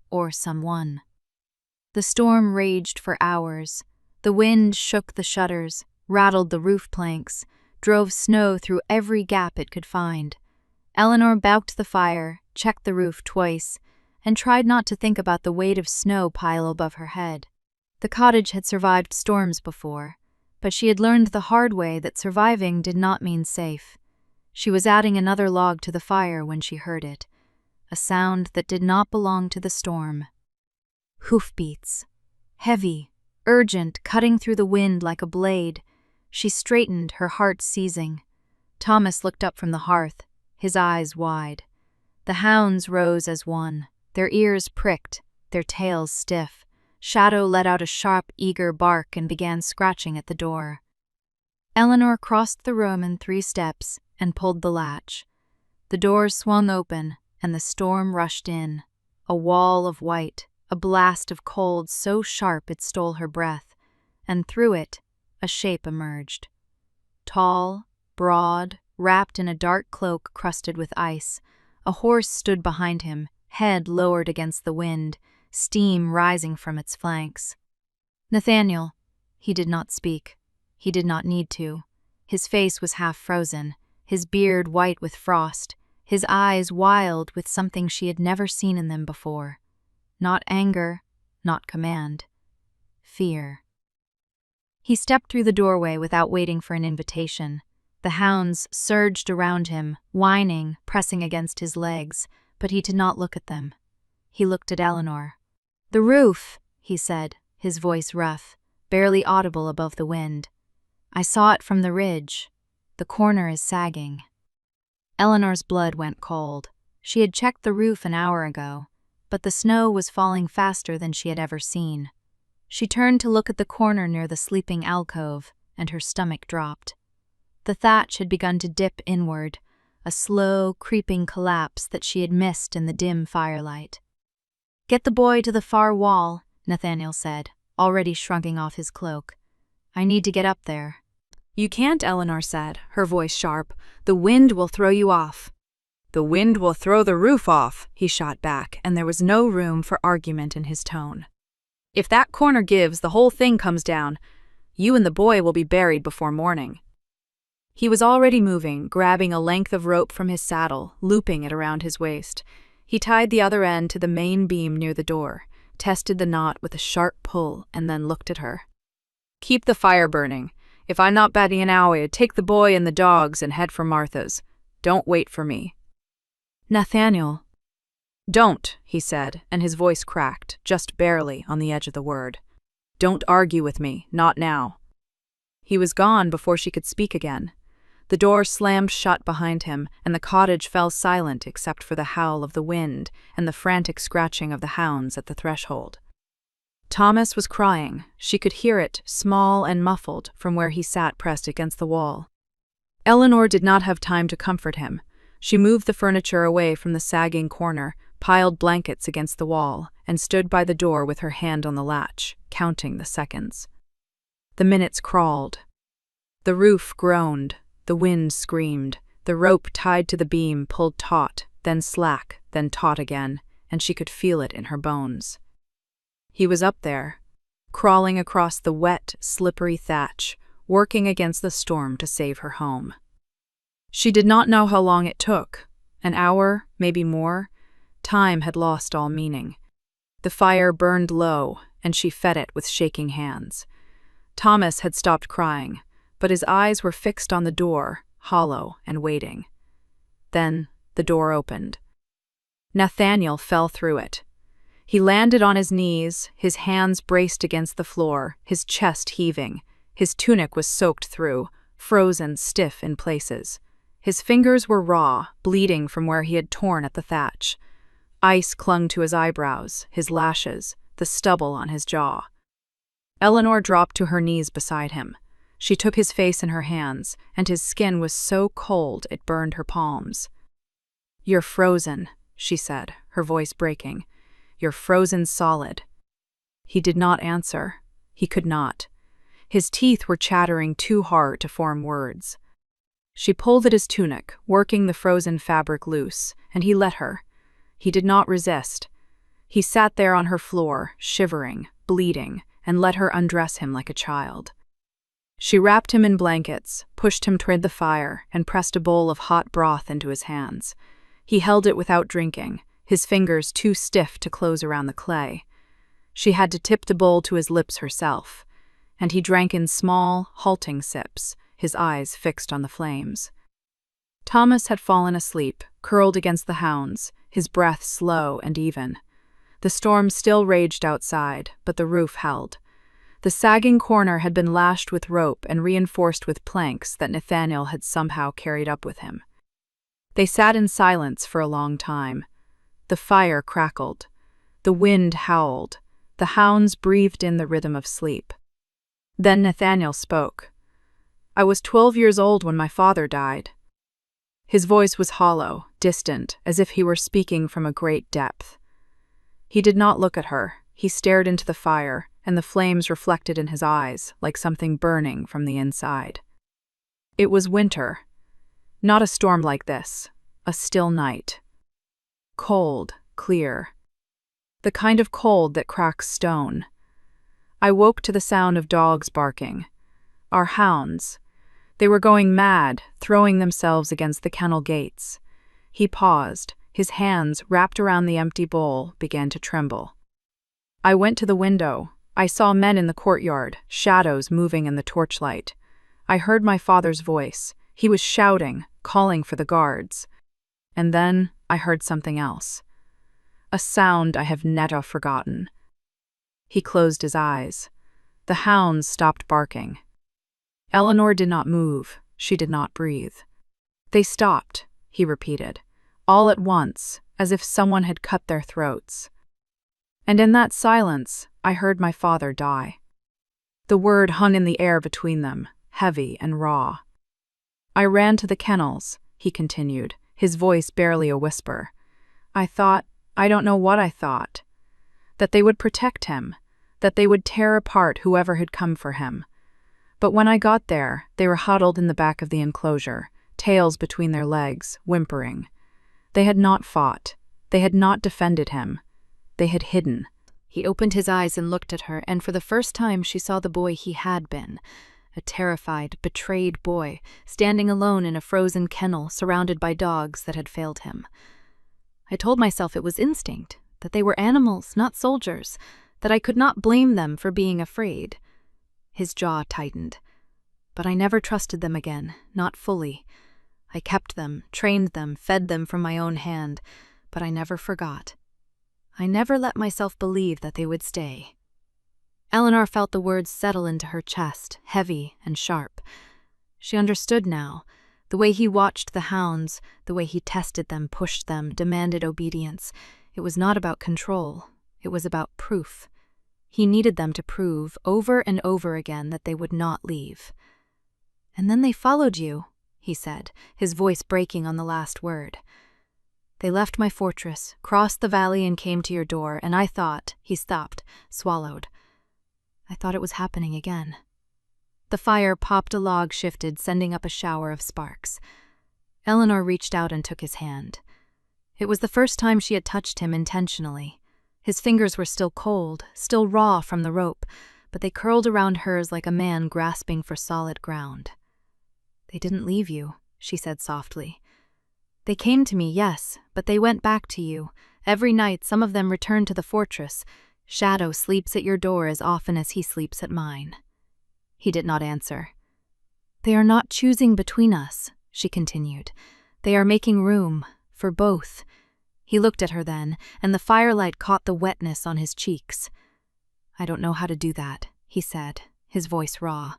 Or someone. The storm raged for hours. The wind shook the shutters, rattled the roof planks, drove snow through every gap it could find. Eleanor bauked the fire, checked the roof twice, and tried not to think about the weight of snow pile above her head. The cottage had survived storms before, but she had learned the hard way that surviving did not mean safe. She was adding another log to the fire when she heard it, a sound that did not belong to the storm. Hoofbeats. Heavy, urgent, cutting through the wind like a blade. She straightened, her heart seizing. Thomas looked up from the hearth, his eyes wide. The Hounds rose as one, their ears pricked, their tails stiff. Shadow let out a sharp, eager bark and began scratching at the door. Eleanor crossed the room in 3 steps and pulled the latch. The door swung open, and the storm rushed in. A wall of white, a blast of cold so sharp it stole her breath, and through it, a shape emerged. Tall, broad, wrapped in a dark cloak crusted with ice, a horse stood behind him, head lowered against the wind, steam rising from its flanks. "Nathaniel." He did not speak. He did not need to. His face was half frozen, his beard white with frost, his eyes wild with something she had never seen in them before. Not anger, not command. Fear. He stepped through the doorway without waiting for an invitation. The Hounds surged around him, whining, pressing against his legs, but he did not look at them. He looked at Eleanor. "The roof," he said, his voice rough, barely audible above the wind. "I saw it from the ridge. The corner is sagging." Eleanor's blood went cold. She had checked the roof an hour ago, but the snow was falling faster than she had ever seen. She turned to look at the corner near the sleeping alcove, and her stomach dropped. The thatch had begun to dip inward, a slow, creeping collapse that she had missed in the dim firelight. "Get the boy to the far wall," Nathaniel said, already shrugging off his cloak. "I need to get up there." "You can't," Eleanor said, her voice sharp. "The wind will throw you off." "The wind will throw the roof off," he shot back, and there was no room for argument in his tone. "If that corner gives, the whole thing comes down. You and the boy will be buried before morning." He was already moving, grabbing a length of rope from his saddle, looping it around his waist. He tied the other end to the main beam near the door, tested the knot with a sharp pull, and then looked at her. "Keep the fire burning. If I'm not batting an hour, take the boy and the dogs and head for Martha's. Don't wait for me." "Nathaniel." "Don't," he said, and his voice cracked, just barely on the edge of the word. "Don't argue with me, not now." He was gone before she could speak again. The door slammed shut behind him, and the cottage fell silent except for the howl of the wind and the frantic scratching of the hounds at the threshold. Thomas was crying. She could hear it, small and muffled, from where he sat pressed against the wall. Eleanor did not have time to comfort him. She moved the furniture away from the sagging corner, piled blankets against the wall, and stood by the door with her hand on the latch, counting the seconds. The minutes crawled. The roof groaned, the wind screamed, the rope tied to the beam pulled taut, then slack, then taut again, and she could feel it in her bones. He was up there, crawling across the wet, slippery thatch, working against the storm to save her home. She did not know how long it took. An hour, maybe more. Time had lost all meaning. The fire burned low, and she fed it with shaking hands. Thomas had stopped crying, but his eyes were fixed on the door, hollow and waiting. Then the door opened. Nathaniel fell through it. He landed on his knees, his hands braced against the floor, his chest heaving. His tunic was soaked through, frozen stiff in places. His fingers were raw, bleeding from where he had torn at the thatch. Ice clung to his eyebrows, his lashes, the stubble on his jaw. Eleanor dropped to her knees beside him. She took his face in her hands, and his skin was so cold it burned her palms. "You're frozen," she said, her voice breaking. "You're frozen solid." He did not answer. He could not. His teeth were chattering too hard to form words. She pulled at his tunic, working the frozen fabric loose, and he let her. He did not resist. He sat there on her floor, shivering, bleeding, and let her undress him like a child. She wrapped him in blankets, pushed him toward the fire, and pressed a bowl of hot broth into his hands. He held it without drinking, his fingers too stiff to close around the clay. She had to tip the bowl to his lips herself, and he drank in small, halting sips, his eyes fixed on the flames. Thomas had fallen asleep, curled against the hounds, his breath slow and even. The storm still raged outside, but the roof held. The sagging corner had been lashed with rope and reinforced with planks that Nathaniel had somehow carried up with him. They sat in silence for a long time. The fire crackled. The wind howled. The hounds breathed in the rhythm of sleep. Then Nathaniel spoke. "I was 12 years old when my father died." His voice was hollow, distant, as if he were speaking from a great depth. He did not look at her. He stared into the fire, and the flames reflected in his eyes like something burning from the inside. It was winter. Not a storm like this. A still night. Cold, clear. The kind of cold that cracks stone. I woke to the sound of dogs barking. Our hounds. They were going mad, throwing themselves against the kennel gates. He paused. His hands, wrapped around the empty bowl, began to tremble. I went to the window. I saw men in the courtyard, shadows moving in the torchlight. I heard my father's voice. He was shouting, calling for the guards. And then I heard something else. A sound I have never forgotten. He closed his eyes. The hounds stopped barking. Eleanor did not move. She did not breathe. "They stopped," he repeated, all at once, as if someone had cut their throats. And in that silence, I heard my father die. The word hung in the air between them, heavy and raw. I ran to the kennels, he continued, his voice barely a whisper. I don't know what I thought. That they would protect him, that they would tear apart whoever had come for him. But when I got there, they were huddled in the back of the enclosure, tails between their legs, whimpering. They had not fought. They had not defended him. They had hidden. He opened his eyes and looked at her, and for the first time she saw the boy he had been. A terrified, betrayed boy, standing alone in a frozen kennel, surrounded by dogs that had failed him. I told myself it was instinct, that they were animals, not soldiers, that I could not blame them for being afraid. His jaw tightened. But I never trusted them again, not fully. I kept them, trained them, fed them from my own hand, but I never forgot. I never let myself believe that they would stay. Eleanor felt the words settle into her chest, heavy and sharp. She understood now. The way he watched the hounds, the way he tested them, pushed them, demanded obedience. It was not about control. It was about proof. He needed them to prove over and over again that they would not leave. "And then they followed you," he said, his voice breaking on the last word. "They left my fortress, crossed the valley and came to your door, and I thought," he stopped, swallowed. "I thought it was happening again." The fire popped, a log shifted, sending up a shower of sparks. Eleanor reached out and took his hand. It was the first time she had touched him intentionally. His fingers were still cold, still raw from the rope, but they curled around hers like a man grasping for solid ground. "They didn't leave you," she said softly. "They came to me, yes, but they went back to you. Every night some of them returned to the fortress. Shadow sleeps at your door as often as he sleeps at mine." He did not answer. "They are not choosing between us," she continued. "They are making room for both." He looked at her then, and the firelight caught the wetness on his cheeks. "I don't know how to do that," he said, his voice raw.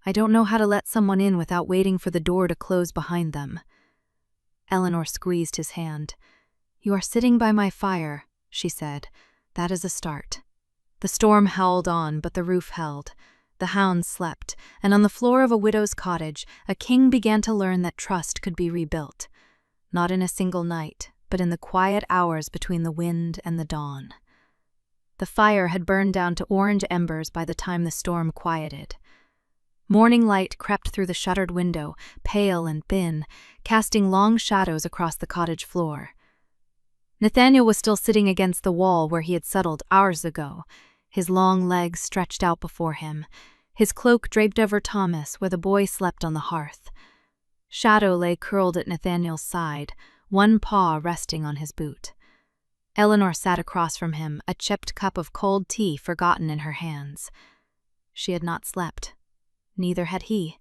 "I don't know how to let someone in without waiting for the door to close behind them." Eleanor squeezed his hand. "You are sitting by my fire," she said. "That is a start." The storm howled on, but the roof held. The hounds slept, and on the floor of a widow's cottage, a king began to learn that trust could be rebuilt. Not in a single night, but in the quiet hours between the wind and the dawn. The fire had burned down to orange embers by the time the storm quieted. Morning light crept through the shuttered window, pale and thin, casting long shadows across the cottage floor. Nathaniel was still sitting against the wall where he had settled hours ago, his long legs stretched out before him, his cloak draped over Thomas where the boy slept on the hearth. Shadow lay curled at Nathaniel's side, one paw resting on his boot. Eleanor sat across from him, a chipped cup of cold tea forgotten in her hands. She had not slept. Neither had he.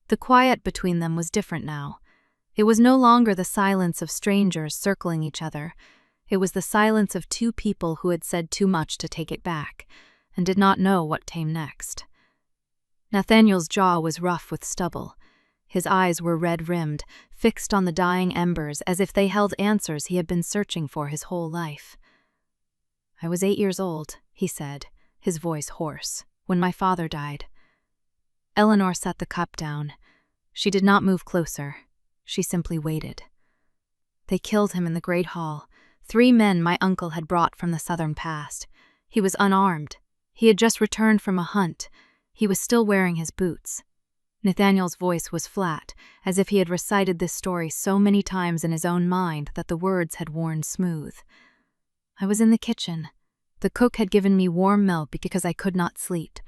The quiet between them was different now. It was no longer the silence of strangers circling each other. It was the silence of two people who had said too much to take it back, and did not know what came next. Nathaniel's jaw was rough with stubble. His eyes were red-rimmed, fixed on the dying embers as if they held answers he had been searching for his whole life. "I was 8 years old," he said, his voice hoarse, "when my father died." Eleanor set the cup down. She did not move closer. She simply waited. "They killed him in the great hall. 3 men my uncle had brought from the southern past. He was unarmed. He had just returned from a hunt. He was still wearing his boots." Nathaniel's voice was flat, as if he had recited this story so many times in his own mind that the words had worn smooth. "I was in the kitchen. The cook had given me warm milk because I could not sleep.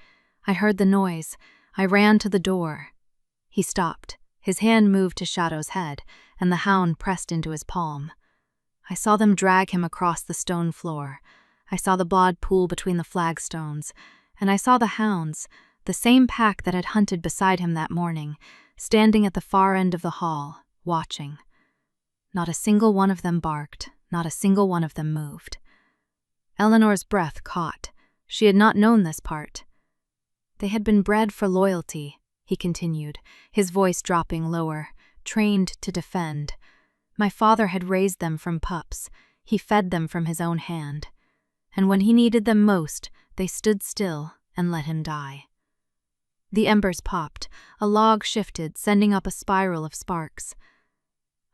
I heard the noise. I ran to the door." He stopped. His hand moved to Shadow's head, and the hound pressed into his palm. "I saw them drag him across the stone floor. I saw the blood pool between the flagstones, and I saw the hounds, the same pack that had hunted beside him that morning, standing at the far end of the hall, watching. Not a single one of them barked, not a single one of them moved." Eleanor's breath caught. She had not known this part. "They had been bred for loyalty," he continued, his voice dropping lower, "trained to defend. My father had raised them from pups. He fed them from his own hand. And when he needed them most, they stood still and let him die." The embers popped. A log shifted, sending up a spiral of sparks.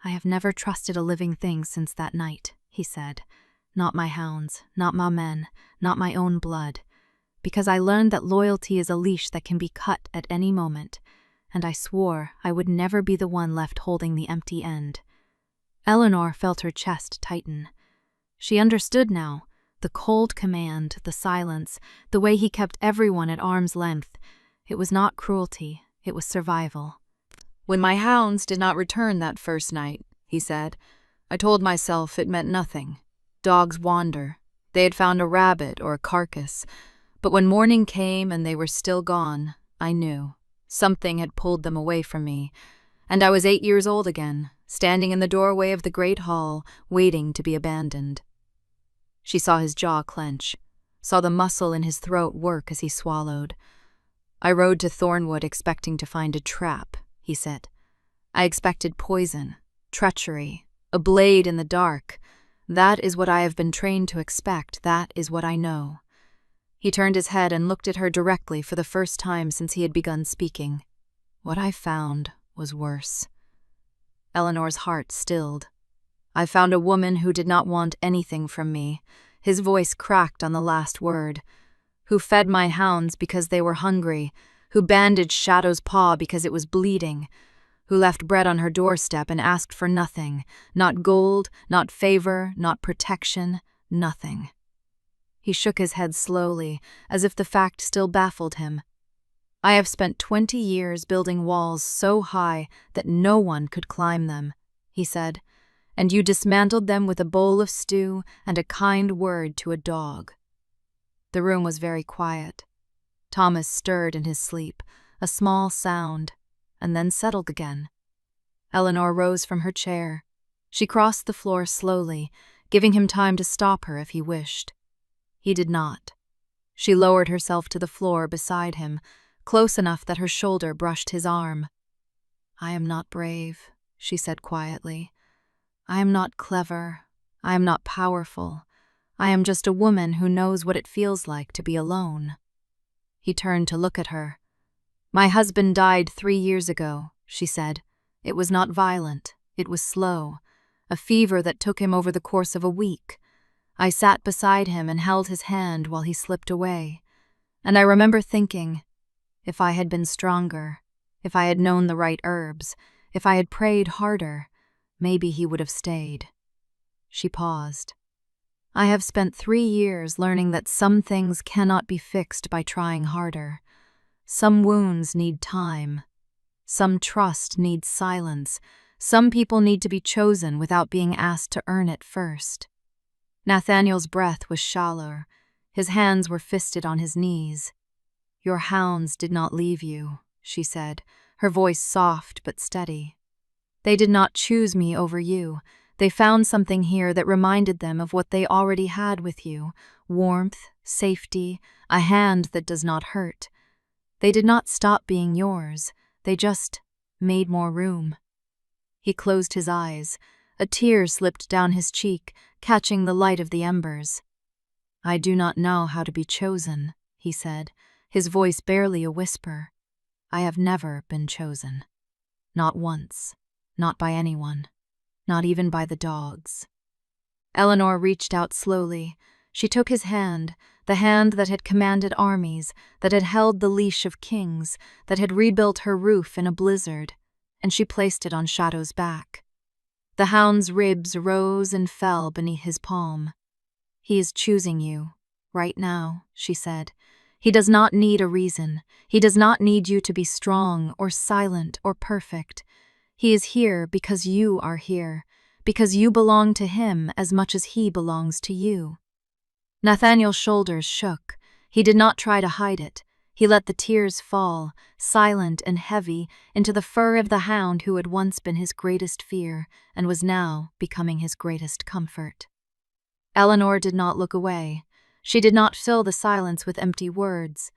"I have never trusted a living thing since that night," he said. "Not my hounds, not my men, not my own blood. Because I learned that loyalty is a leash that can be cut at any moment, and I swore I would never be the one left holding the empty end." Eleanor felt her chest tighten. She understood now. The cold command, the silence, the way he kept everyone at arm's length. It was not cruelty, it was survival. "When my hounds did not return that first night," he said, "I told myself it meant nothing. Dogs wander. They had found a rabbit or a carcass. But when morning came and they were still gone, I knew. Something had pulled them away from me. And I was 8 years old again, standing in the doorway of the great hall, waiting to be abandoned." She saw his jaw clench, saw the muscle in his throat work as he swallowed. "I rode to Thornwood expecting to find a trap," he said. I expected poison, treachery, a blade in the dark. That is what I have been trained to expect. That is what I know." He turned his head and looked at her directly for the first time since he had begun speaking. "What I found was worse." Eleanor's heart stilled. "I found a woman who did not want anything from me." His voice cracked on the last word. "Who fed my hounds because they were hungry, who bandaged Shadow's paw because it was bleeding, who left bread on her doorstep and asked for nothing, not gold, not favor, not protection, nothing." He shook his head slowly, as if the fact still baffled him. "I have spent 20 years building walls so high that no one could climb them," he said, "and you dismantled them with a bowl of stew and a kind word to a dog." The room was very quiet. Thomas stirred in his sleep, a small sound, and then settled again. Eleanor rose from her chair. She crossed the floor slowly, giving him time to stop her if he wished. He did not. She lowered herself to the floor beside him, close enough that her shoulder brushed his arm. "I am not brave," she said quietly. "I am not clever. I am not powerful. I am just a woman who knows what it feels like to be alone." He turned to look at her. "My husband died 3 years ago," she said. "It was not violent. It was slow. A fever that took him over the course of a week. I sat beside him and held his hand while he slipped away. And I remember thinking, if I had been stronger, if I had known the right herbs, if I had prayed harder, maybe he would have stayed." She paused. "I have spent 3 years learning that some things cannot be fixed by trying harder. Some wounds need time. Some trust needs silence. Some people need to be chosen without being asked to earn it first." Nathaniel's breath was shallow. His hands were fisted on his knees. "Your hounds did not leave you," she said, her voice soft but steady. "They did not choose me over you. They found something here that reminded them of what they already had with you: warmth, safety, a hand that does not hurt. They did not stop being yours. They just made more room." He closed his eyes. A tear slipped down his cheek, catching the light of the embers. "I do not know how to be chosen," he said, his voice barely a whisper. "I have never been chosen. Not once. Not by anyone. Not even by the dogs." Eleanor reached out slowly. She took his hand, the hand that had commanded armies, that had held the leash of kings, that had rebuilt her roof in a blizzard, and she placed it on Shadow's back. The hound's ribs rose and fell beneath his palm. "He is choosing you, right now," she said. "He does not need a reason. He does not need you to be strong or silent or perfect. He is here because you are here, because you belong to him as much as he belongs to you." Nathaniel's shoulders shook. He did not try to hide it. He let the tears fall, silent and heavy, into the fur of the hound who had once been his greatest fear and was now becoming his greatest comfort. Eleanor did not look away. She did not fill the silence with empty words.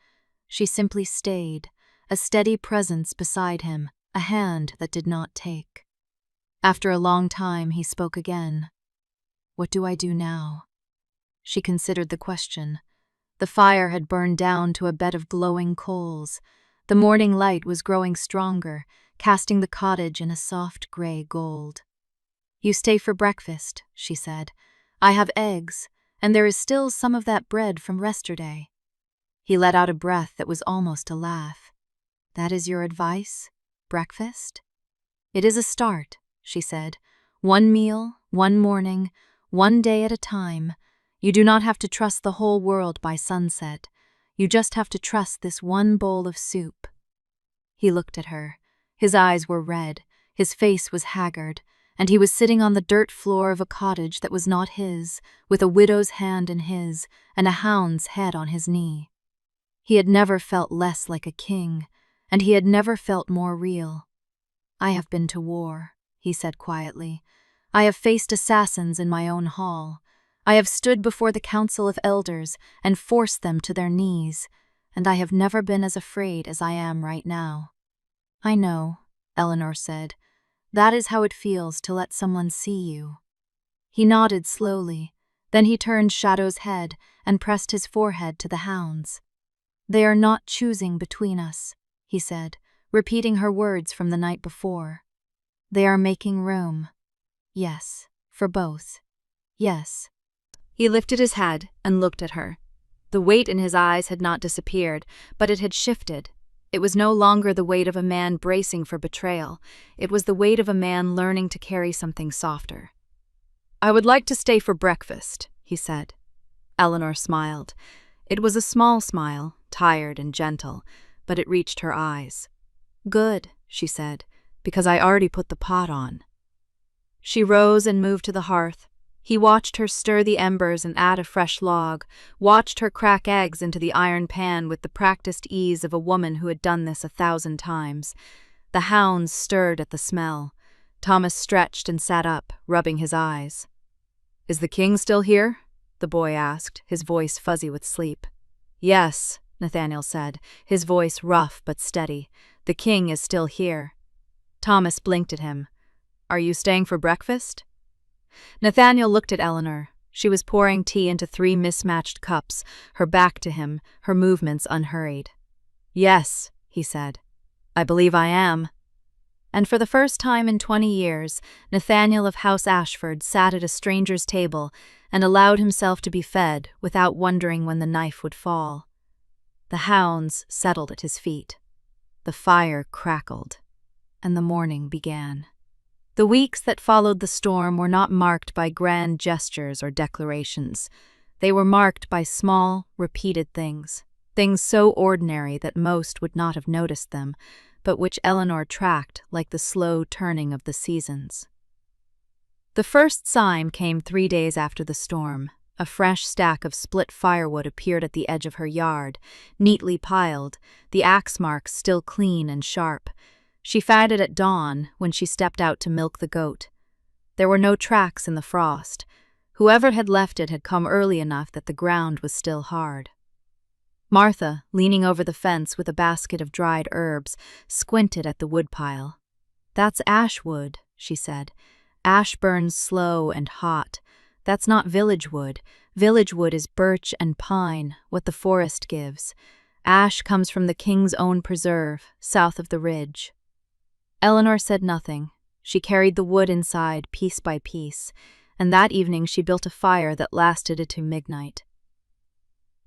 She simply stayed, a steady presence beside him, a hand that did not take. After a long time, he spoke again. "What do I do now?" She considered the question. The fire had burned down to a bed of glowing coals. The morning light was growing stronger, casting the cottage in a soft gray gold. "You stay for breakfast," she said. "I have eggs, and there is still some of that bread from yesterday." He let out a breath that was almost a laugh. "That is your advice? Breakfast?" "It is a start," she said. "One meal, one morning, one day at a time. You do not have to trust the whole world by sunset. You just have to trust this one bowl of soup." He looked at her. His eyes were red, his face was haggard, and he was sitting on the dirt floor of a cottage that was not his, with a widow's hand in his and a hound's head on his knee. He had never felt less like a king, and he had never felt more real. "I have been to war," he said quietly. "I have faced assassins in my own hall. I have stood before the council of elders and forced them to their knees, and I have never been as afraid as I am right now." "I know," Eleanor said, That is how it feels to let someone see you." He nodded slowly. Then he turned Shadow's head and pressed his forehead to the hounds. "They are not choosing between us," he said, repeating her words from the night before. "They are making room. Yes, for both. Yes." He lifted his head and looked at her. The weight in his eyes had not disappeared, but it had shifted. It was no longer the weight of a man bracing for betrayal. It was the weight of a man learning to carry something softer. "I would like to stay for breakfast," he said. Eleanor smiled. It was a small smile, tired and gentle, but it reached her eyes. "Good," she said, "because I already put the pot on." She rose and moved to the hearth. He watched her stir the embers and add a fresh log, watched her crack eggs into the iron pan with the practiced ease of a woman who had done this 1,000 times. The hounds stirred at the smell. Thomas stretched and sat up, rubbing his eyes. "Is the king still here?" the boy asked, his voice fuzzy with sleep. "Yes," Nathaniel said, his voice rough but steady. "The king is still here." Thomas blinked at him. "Are you staying for breakfast?" Nathaniel looked at Eleanor. She was pouring tea into 3 mismatched cups, her back to him, her movements unhurried. "Yes," he said. "I believe I am." And for the first time in 20 years, Nathaniel of House Ashford sat at a stranger's table and allowed himself to be fed without wondering when the knife would fall. The hounds settled at his feet. The fire crackled, and the morning began. The weeks that followed the storm were not marked by grand gestures or declarations. They were marked by small, repeated things so ordinary that most would not have noticed them, but which Eleanor tracked like the slow turning of the seasons. The first sign came 3 days after the storm. A fresh stack of split firewood appeared at the edge of her yard, neatly piled, the axe marks still clean and sharp. She found it at dawn when she stepped out to milk the goat. There were no tracks in the frost. Whoever had left it had come early enough that the ground was still hard. Martha, leaning over the fence with a basket of dried herbs, squinted at the woodpile. "That's ash wood," she said. "Ash burns slow and hot. That's not village wood. Village wood is birch and pine, what the forest gives. Ash comes from the king's own preserve, south of the ridge." Eleanor said nothing. She carried the wood inside, piece by piece, and that evening she built a fire that lasted into midnight.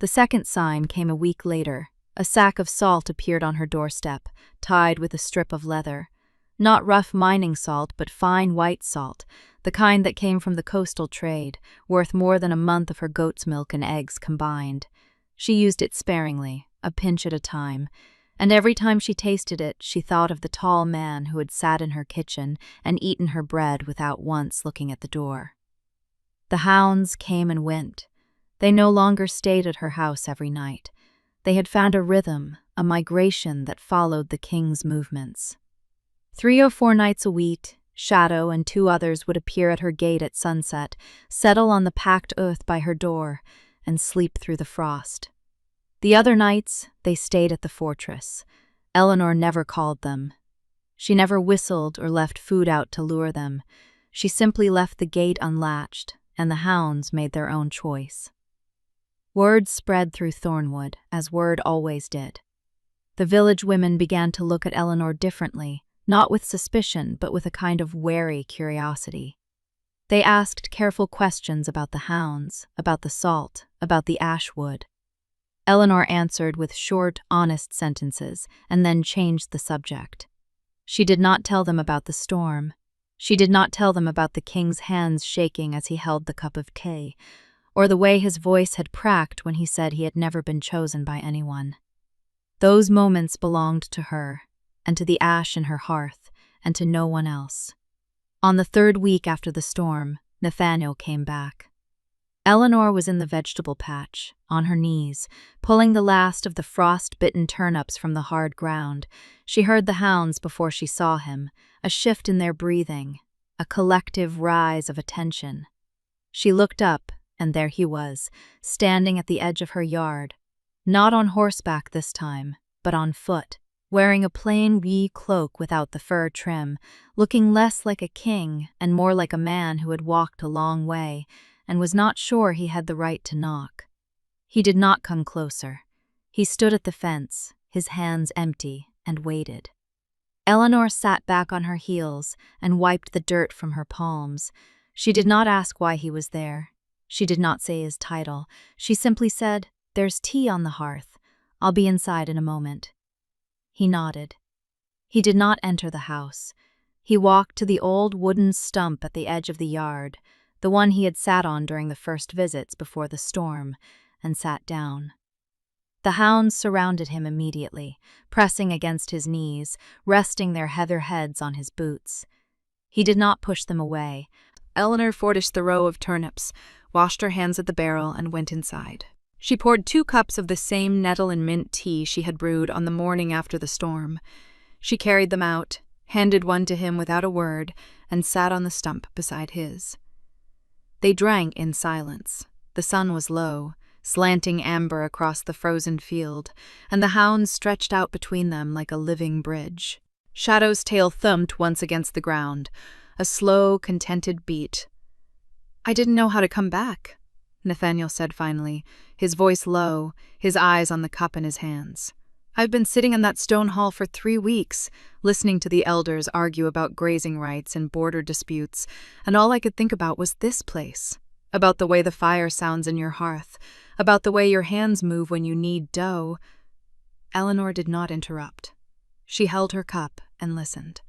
The second sign came a week later. A sack of salt appeared on her doorstep, tied with a strip of leather. Not rough mining salt, but fine white salt, the kind that came from the coastal trade, worth more than a month of her goat's milk and eggs combined. She used it sparingly, a pinch at a time, and every time she tasted it, she thought of the tall man who had sat in her kitchen and eaten her bread without once looking at the door. The hounds came and went. They no longer stayed at her house every night. They had found a rhythm, a migration that followed the king's movements. 3 or 4 nights a week, Shadow and 2 others would appear at her gate at sunset, settle on the packed earth by her door, and sleep through the frost. The other nights, they stayed at the fortress. Eleanor never called them. She never whistled or left food out to lure them. She simply left the gate unlatched, and the hounds made their own choice. Word spread through Thornwood, as word always did. The village women began to look at Eleanor differently, not with suspicion, but with a kind of wary curiosity. They asked careful questions about the hounds, about the salt, about the ash wood. Eleanor answered with short, honest sentences, and then changed the subject. She did not tell them about the storm. She did not tell them about the king's hands shaking as he held the cup of tea, or the way his voice had cracked when he said he had never been chosen by anyone. Those moments belonged to her, and to the ash in her hearth, and to no one else. On the 3rd week after the storm, Nathaniel came back. Eleanor was in the vegetable patch, on her knees, pulling the last of the frost-bitten turnips from the hard ground. She heard the hounds before she saw him, a shift in their breathing, a collective rise of attention. She looked up, and there he was, standing at the edge of her yard, not on horseback this time, but on foot, wearing a plain wee cloak without the fur trim, looking less like a king and more like a man who had walked a long way and was not sure he had the right to knock. He did not come closer. He stood at the fence, his hands empty, and waited. Eleanor sat back on her heels and wiped the dirt from her palms. She did not ask why he was there. She did not say his title. She simply said, "There's tea on the hearth. I'll be inside in a moment." He nodded. He did not enter the house. He walked to the old wooden stump at the edge of the yard, the one he had sat on during the first visits before the storm, and sat down. The hounds surrounded him immediately, pressing against his knees, resting their heather heads on his boots. He did not push them away. Eleanor foraged the row of turnips, washed her hands at the barrel, and went inside. She poured 2 cups of the same nettle and mint tea she had brewed on the morning after the storm. She carried them out, handed one to him without a word, and sat on the stump beside his. They drank in silence. The sun was low, slanting amber across the frozen field, and the hounds stretched out between them like a living bridge. Shadow's tail thumped once against the ground, a slow, contented beat. "I didn't know how to come back," Nathaniel said finally, his voice low, his eyes on the cup in his hands. "I've been sitting in that stone hall for 3 weeks, listening to the elders argue about grazing rights and border disputes, and all I could think about was this place, about the way the fire sounds in your hearth, about the way your hands move when you knead dough." Eleanor did not interrupt. She held her cup and listened.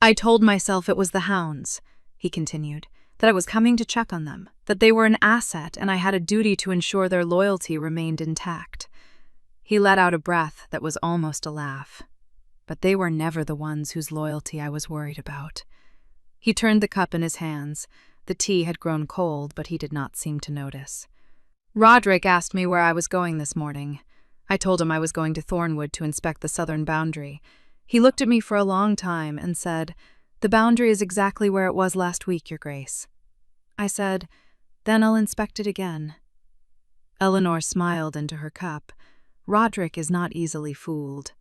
"I told myself it was the hounds," he continued, "that I was coming to check on them, that they were an asset and I had a duty to ensure their loyalty remained intact." He let out a breath that was almost a laugh. "But they were never the ones whose loyalty I was worried about." He turned the cup in his hands. The tea had grown cold, but he did not seem to notice. "Roderick asked me where I was going this morning. I told him I was going to Thornwood to inspect the southern boundary. He looked at me for a long time and said, 'The boundary is exactly where it was last week, Your Grace.' I said, 'Then I'll inspect it again.'" Eleanor smiled into her cup. "Roderick is not easily fooled."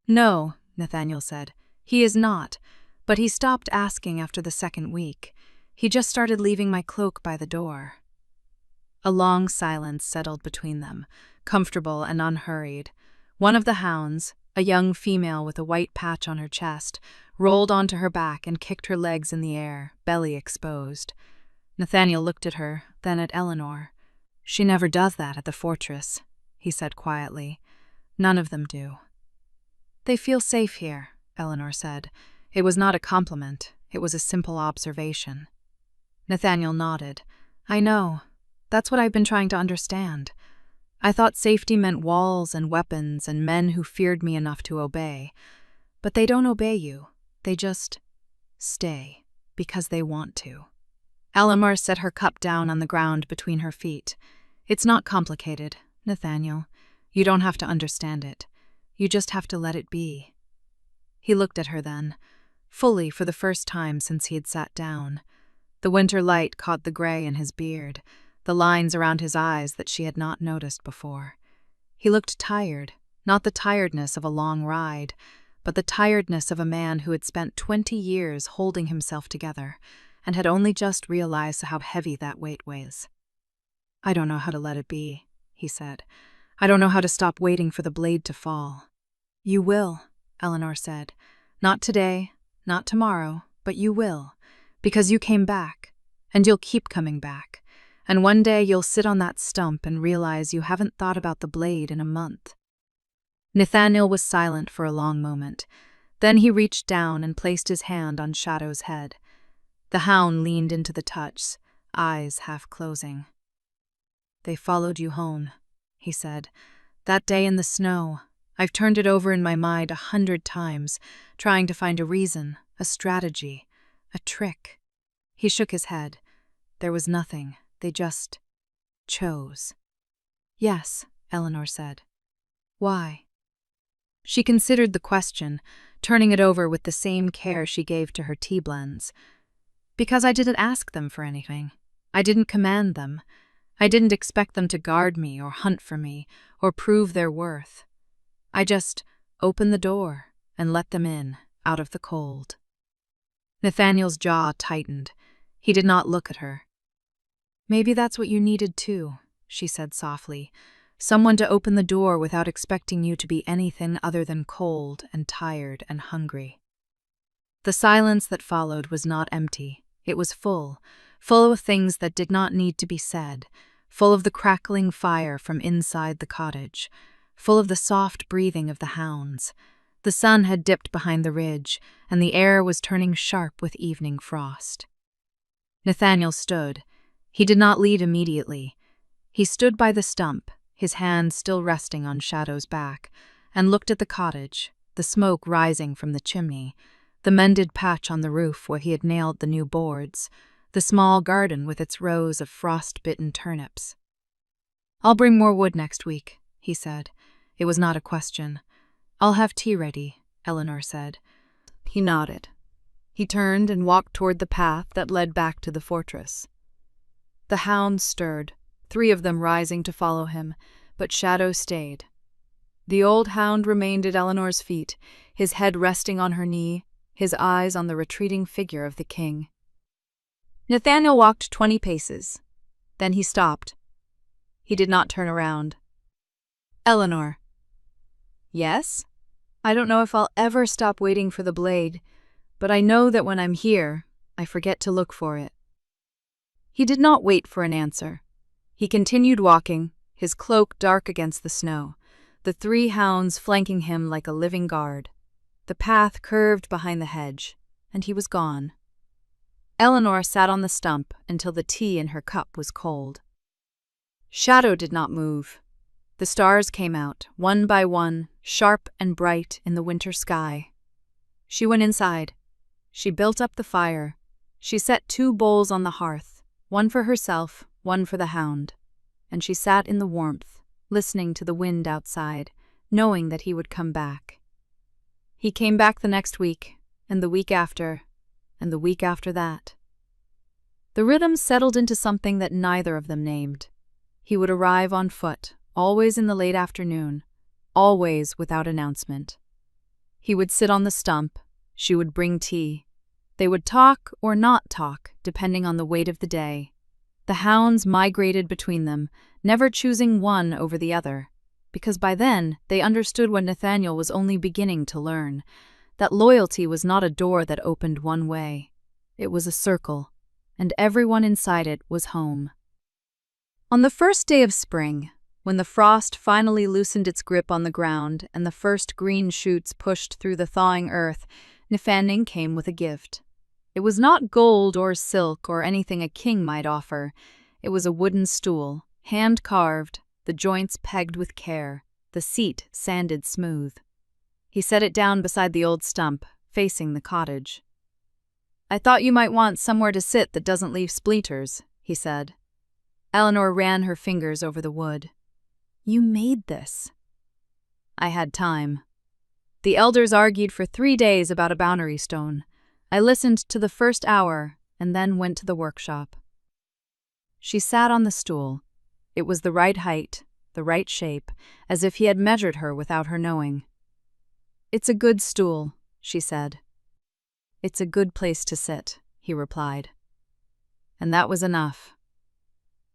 "No," Nathaniel said, "he is not, but he stopped asking after the 2nd week. He just started leaving my cloak by the door." A long silence settled between them, comfortable and unhurried. One of the hounds, a young female with a white patch on her chest, rolled onto her back and kicked her legs in the air, belly exposed. Nathaniel looked at her, then at Eleanor. "She never does that at the fortress," he said quietly. "None of them do." "They feel safe here," Eleanor said. It was not a compliment, it was a simple observation. Nathaniel nodded. "I know. That's what I've been trying to understand. I thought safety meant walls and weapons and men who feared me enough to obey. But they don't obey you. They just stay because they want to." Eleanor set her cup down on the ground between her feet. "It's not complicated, Nathaniel. You don't have to understand it. You just have to let it be." He looked at her then, fully for the first time since he had sat down. The winter light caught the gray in his beard, the lines around his eyes that she had not noticed before. He looked tired, not the tiredness of a long ride, but the tiredness of a man who had spent 20 years holding himself together and had only just realized how heavy that weight was. "I don't know how to let it be," he said. "I don't know how to stop waiting for the blade to fall." "You will," Eleanor said. "Not today, not tomorrow, but you will, because you came back, and you'll keep coming back. And one day you'll sit on that stump and realize you haven't thought about the blade in a month." Nathaniel was silent for a long moment. Then he reached down and placed his hand on Shadow's head. The hound leaned into the touch, eyes half closing. "They followed you home," he said. "That day in the snow. I've turned it over in my mind 100 times, trying to find a reason, a strategy, a trick." He shook his head. "There was nothing. They just chose." "Yes," Eleanor said. "Why?" She considered the question, turning it over with the same care she gave to her tea blends. "Because I didn't ask them for anything. I didn't command them. I didn't expect them to guard me or hunt for me or prove their worth. I just opened the door, and let them in, out of the cold. Nathaniel's jaw tightened. He did not look at her. "Maybe that's what you needed too," she said softly. "Someone to open the door without expecting you to be anything other than cold and tired and hungry." The silence that followed was not empty. It was full of things that did not need to be said, full of the crackling fire from inside the cottage, full of the soft breathing of the hounds. The sun had dipped behind the ridge, and the air was turning sharp with evening frost. Nathaniel stood. He did not lead immediately. He stood by the stump, his hand still resting on Shadow's back, and looked at the cottage, the smoke rising from the chimney, the mended patch on the roof where he had nailed the new boards, the small garden with its rows of frost-bitten turnips. "I'll bring more wood next week," he said. It was not a question. "I'll have tea ready," Eleanor said. He nodded. He turned and walked toward the path that led back to the fortress. The hounds stirred, 3 of them rising to follow him, but Shadow stayed. The old hound remained at Eleanor's feet, his head resting on her knee, his eyes on the retreating figure of the king. Nathaniel walked 20 paces. Then he stopped. He did not turn around. "Eleanor." "Yes? I don't know if I'll ever stop waiting for the blade, but I know that when I'm here, I forget to look for it." He did not wait for an answer. He continued walking, his cloak dark against the snow, the 3 hounds flanking him like a living guard. The path curved behind the hedge, and he was gone. Eleanor sat on the stump until the tea in her cup was cold. Shadow did not move. The stars came out, one by one, sharp and bright in the winter sky. She went inside. She built up the fire. She set 2 bowls on the hearth, one for herself, one for the hound, and she sat in the warmth, listening to the wind outside, knowing that he would come back. He came back the next week, and the week after, and the week after that. The rhythm settled into something that neither of them named. He would arrive on foot, always in the late afternoon, always without announcement. He would sit on the stump, she would bring tea. They would talk or not talk, depending on the weight of the day. The hounds migrated between them, never choosing one over the other, because by then they understood what Nathaniel was only beginning to learn, that loyalty was not a door that opened one way. It was a circle, and everyone inside it was home. On the first day of spring, when the frost finally loosened its grip on the ground and the first green shoots pushed through the thawing earth, Nathaniel came with a gift. It was not gold or silk or anything a king might offer. It was a wooden stool, hand-carved, the joints pegged with care, the seat sanded smooth. He set it down beside the old stump, facing the cottage. "I thought you might want somewhere to sit that doesn't leave splinters," he said. Eleanor ran her fingers over the wood. "You made this." "I had time. The elders argued for 3 days about a boundary stone. I listened to the first hour and then went to the workshop." She sat on the stool. It was the right height, the right shape, as if he had measured her without her knowing. "It's a good stool," she said. "It's a good place to sit," he replied. And that was enough.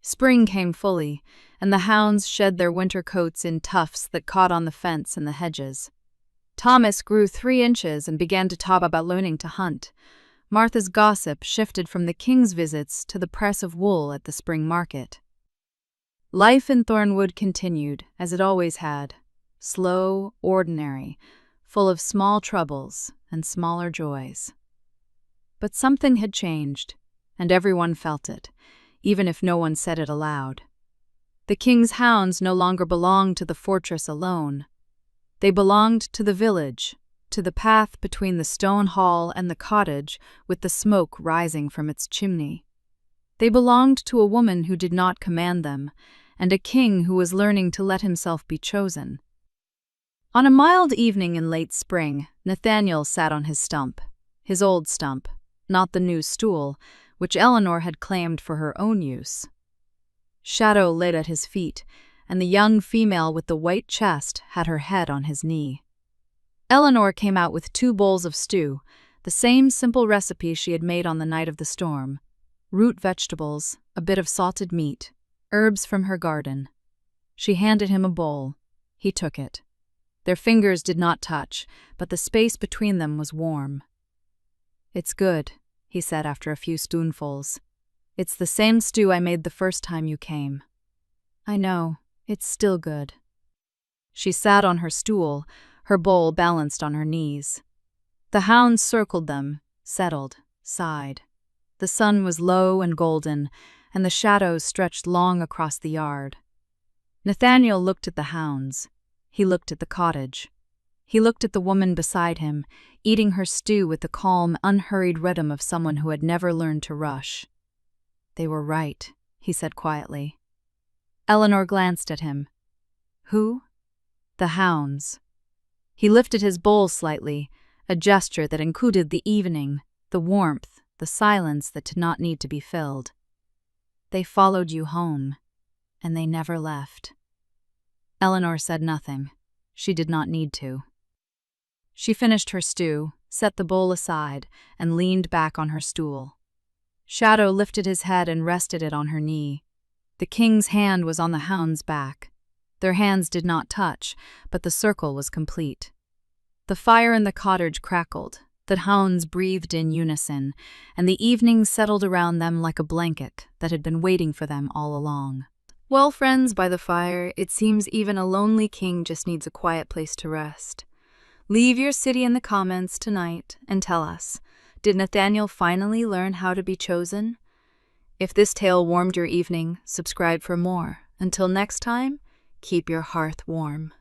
Spring came fully, and the hounds shed their winter coats in tufts that caught on the fence and the hedges. Thomas grew 3 inches and began to talk about learning to hunt. Martha's gossip shifted from the king's visits to the press of wool at the spring market. Life in Thornwood continued, as it always had, slow, ordinary, full of small troubles and smaller joys. But something had changed, and everyone felt it, even if no one said it aloud. The king's hounds no longer belonged to the fortress alone. They belonged to the village, to the path between the stone hall and the cottage with the smoke rising from its chimney. They belonged to a woman who did not command them, and a king who was learning to let himself be chosen. On a mild evening in late spring, Nathaniel sat on his stump, his old stump, not the new stool, which Eleanor had claimed for her own use. Shadow lay at his feet, and the young female with the white chest had her head on his knee. Eleanor came out with 2 bowls of stew, the same simple recipe she had made on the night of the storm. Root vegetables, a bit of salted meat, herbs from her garden. She handed him a bowl. He took it. Their fingers did not touch, but the space between them was warm. "It's good," he said after a few spoonfuls. "It's the same stew I made the first time you came." "I know, it's still good." She sat on her stool, her bowl balanced on her knees. The hounds circled them, settled, sighed. The sun was low and golden, and the shadows stretched long across the yard. Nathaniel looked at the hounds. He looked at the cottage. He looked at the woman beside him, eating her stew with the calm, unhurried rhythm of someone who had never learned to rush. "They were right," he said quietly. Eleanor glanced at him. "Who?" "The hounds." He lifted his bowl slightly, a gesture that included the evening, the warmth, the silence that did not need to be filled. "They followed you home, and they never left." Eleanor said nothing. She did not need to. She finished her stew, set the bowl aside, and leaned back on her stool. Shadow lifted his head and rested it on her knee. The king's hand was on the hound's back. Their hands did not touch, but the circle was complete. The fire in the cottage crackled, the hounds breathed in unison, and the evening settled around them like a blanket that had been waiting for them all along. Well, friends, by the fire, it seems even a lonely king just needs a quiet place to rest. Leave your city in the comments tonight and tell us, did Nathaniel finally learn how to be chosen? If this tale warmed your evening, subscribe for more. Until next time, keep your hearth warm.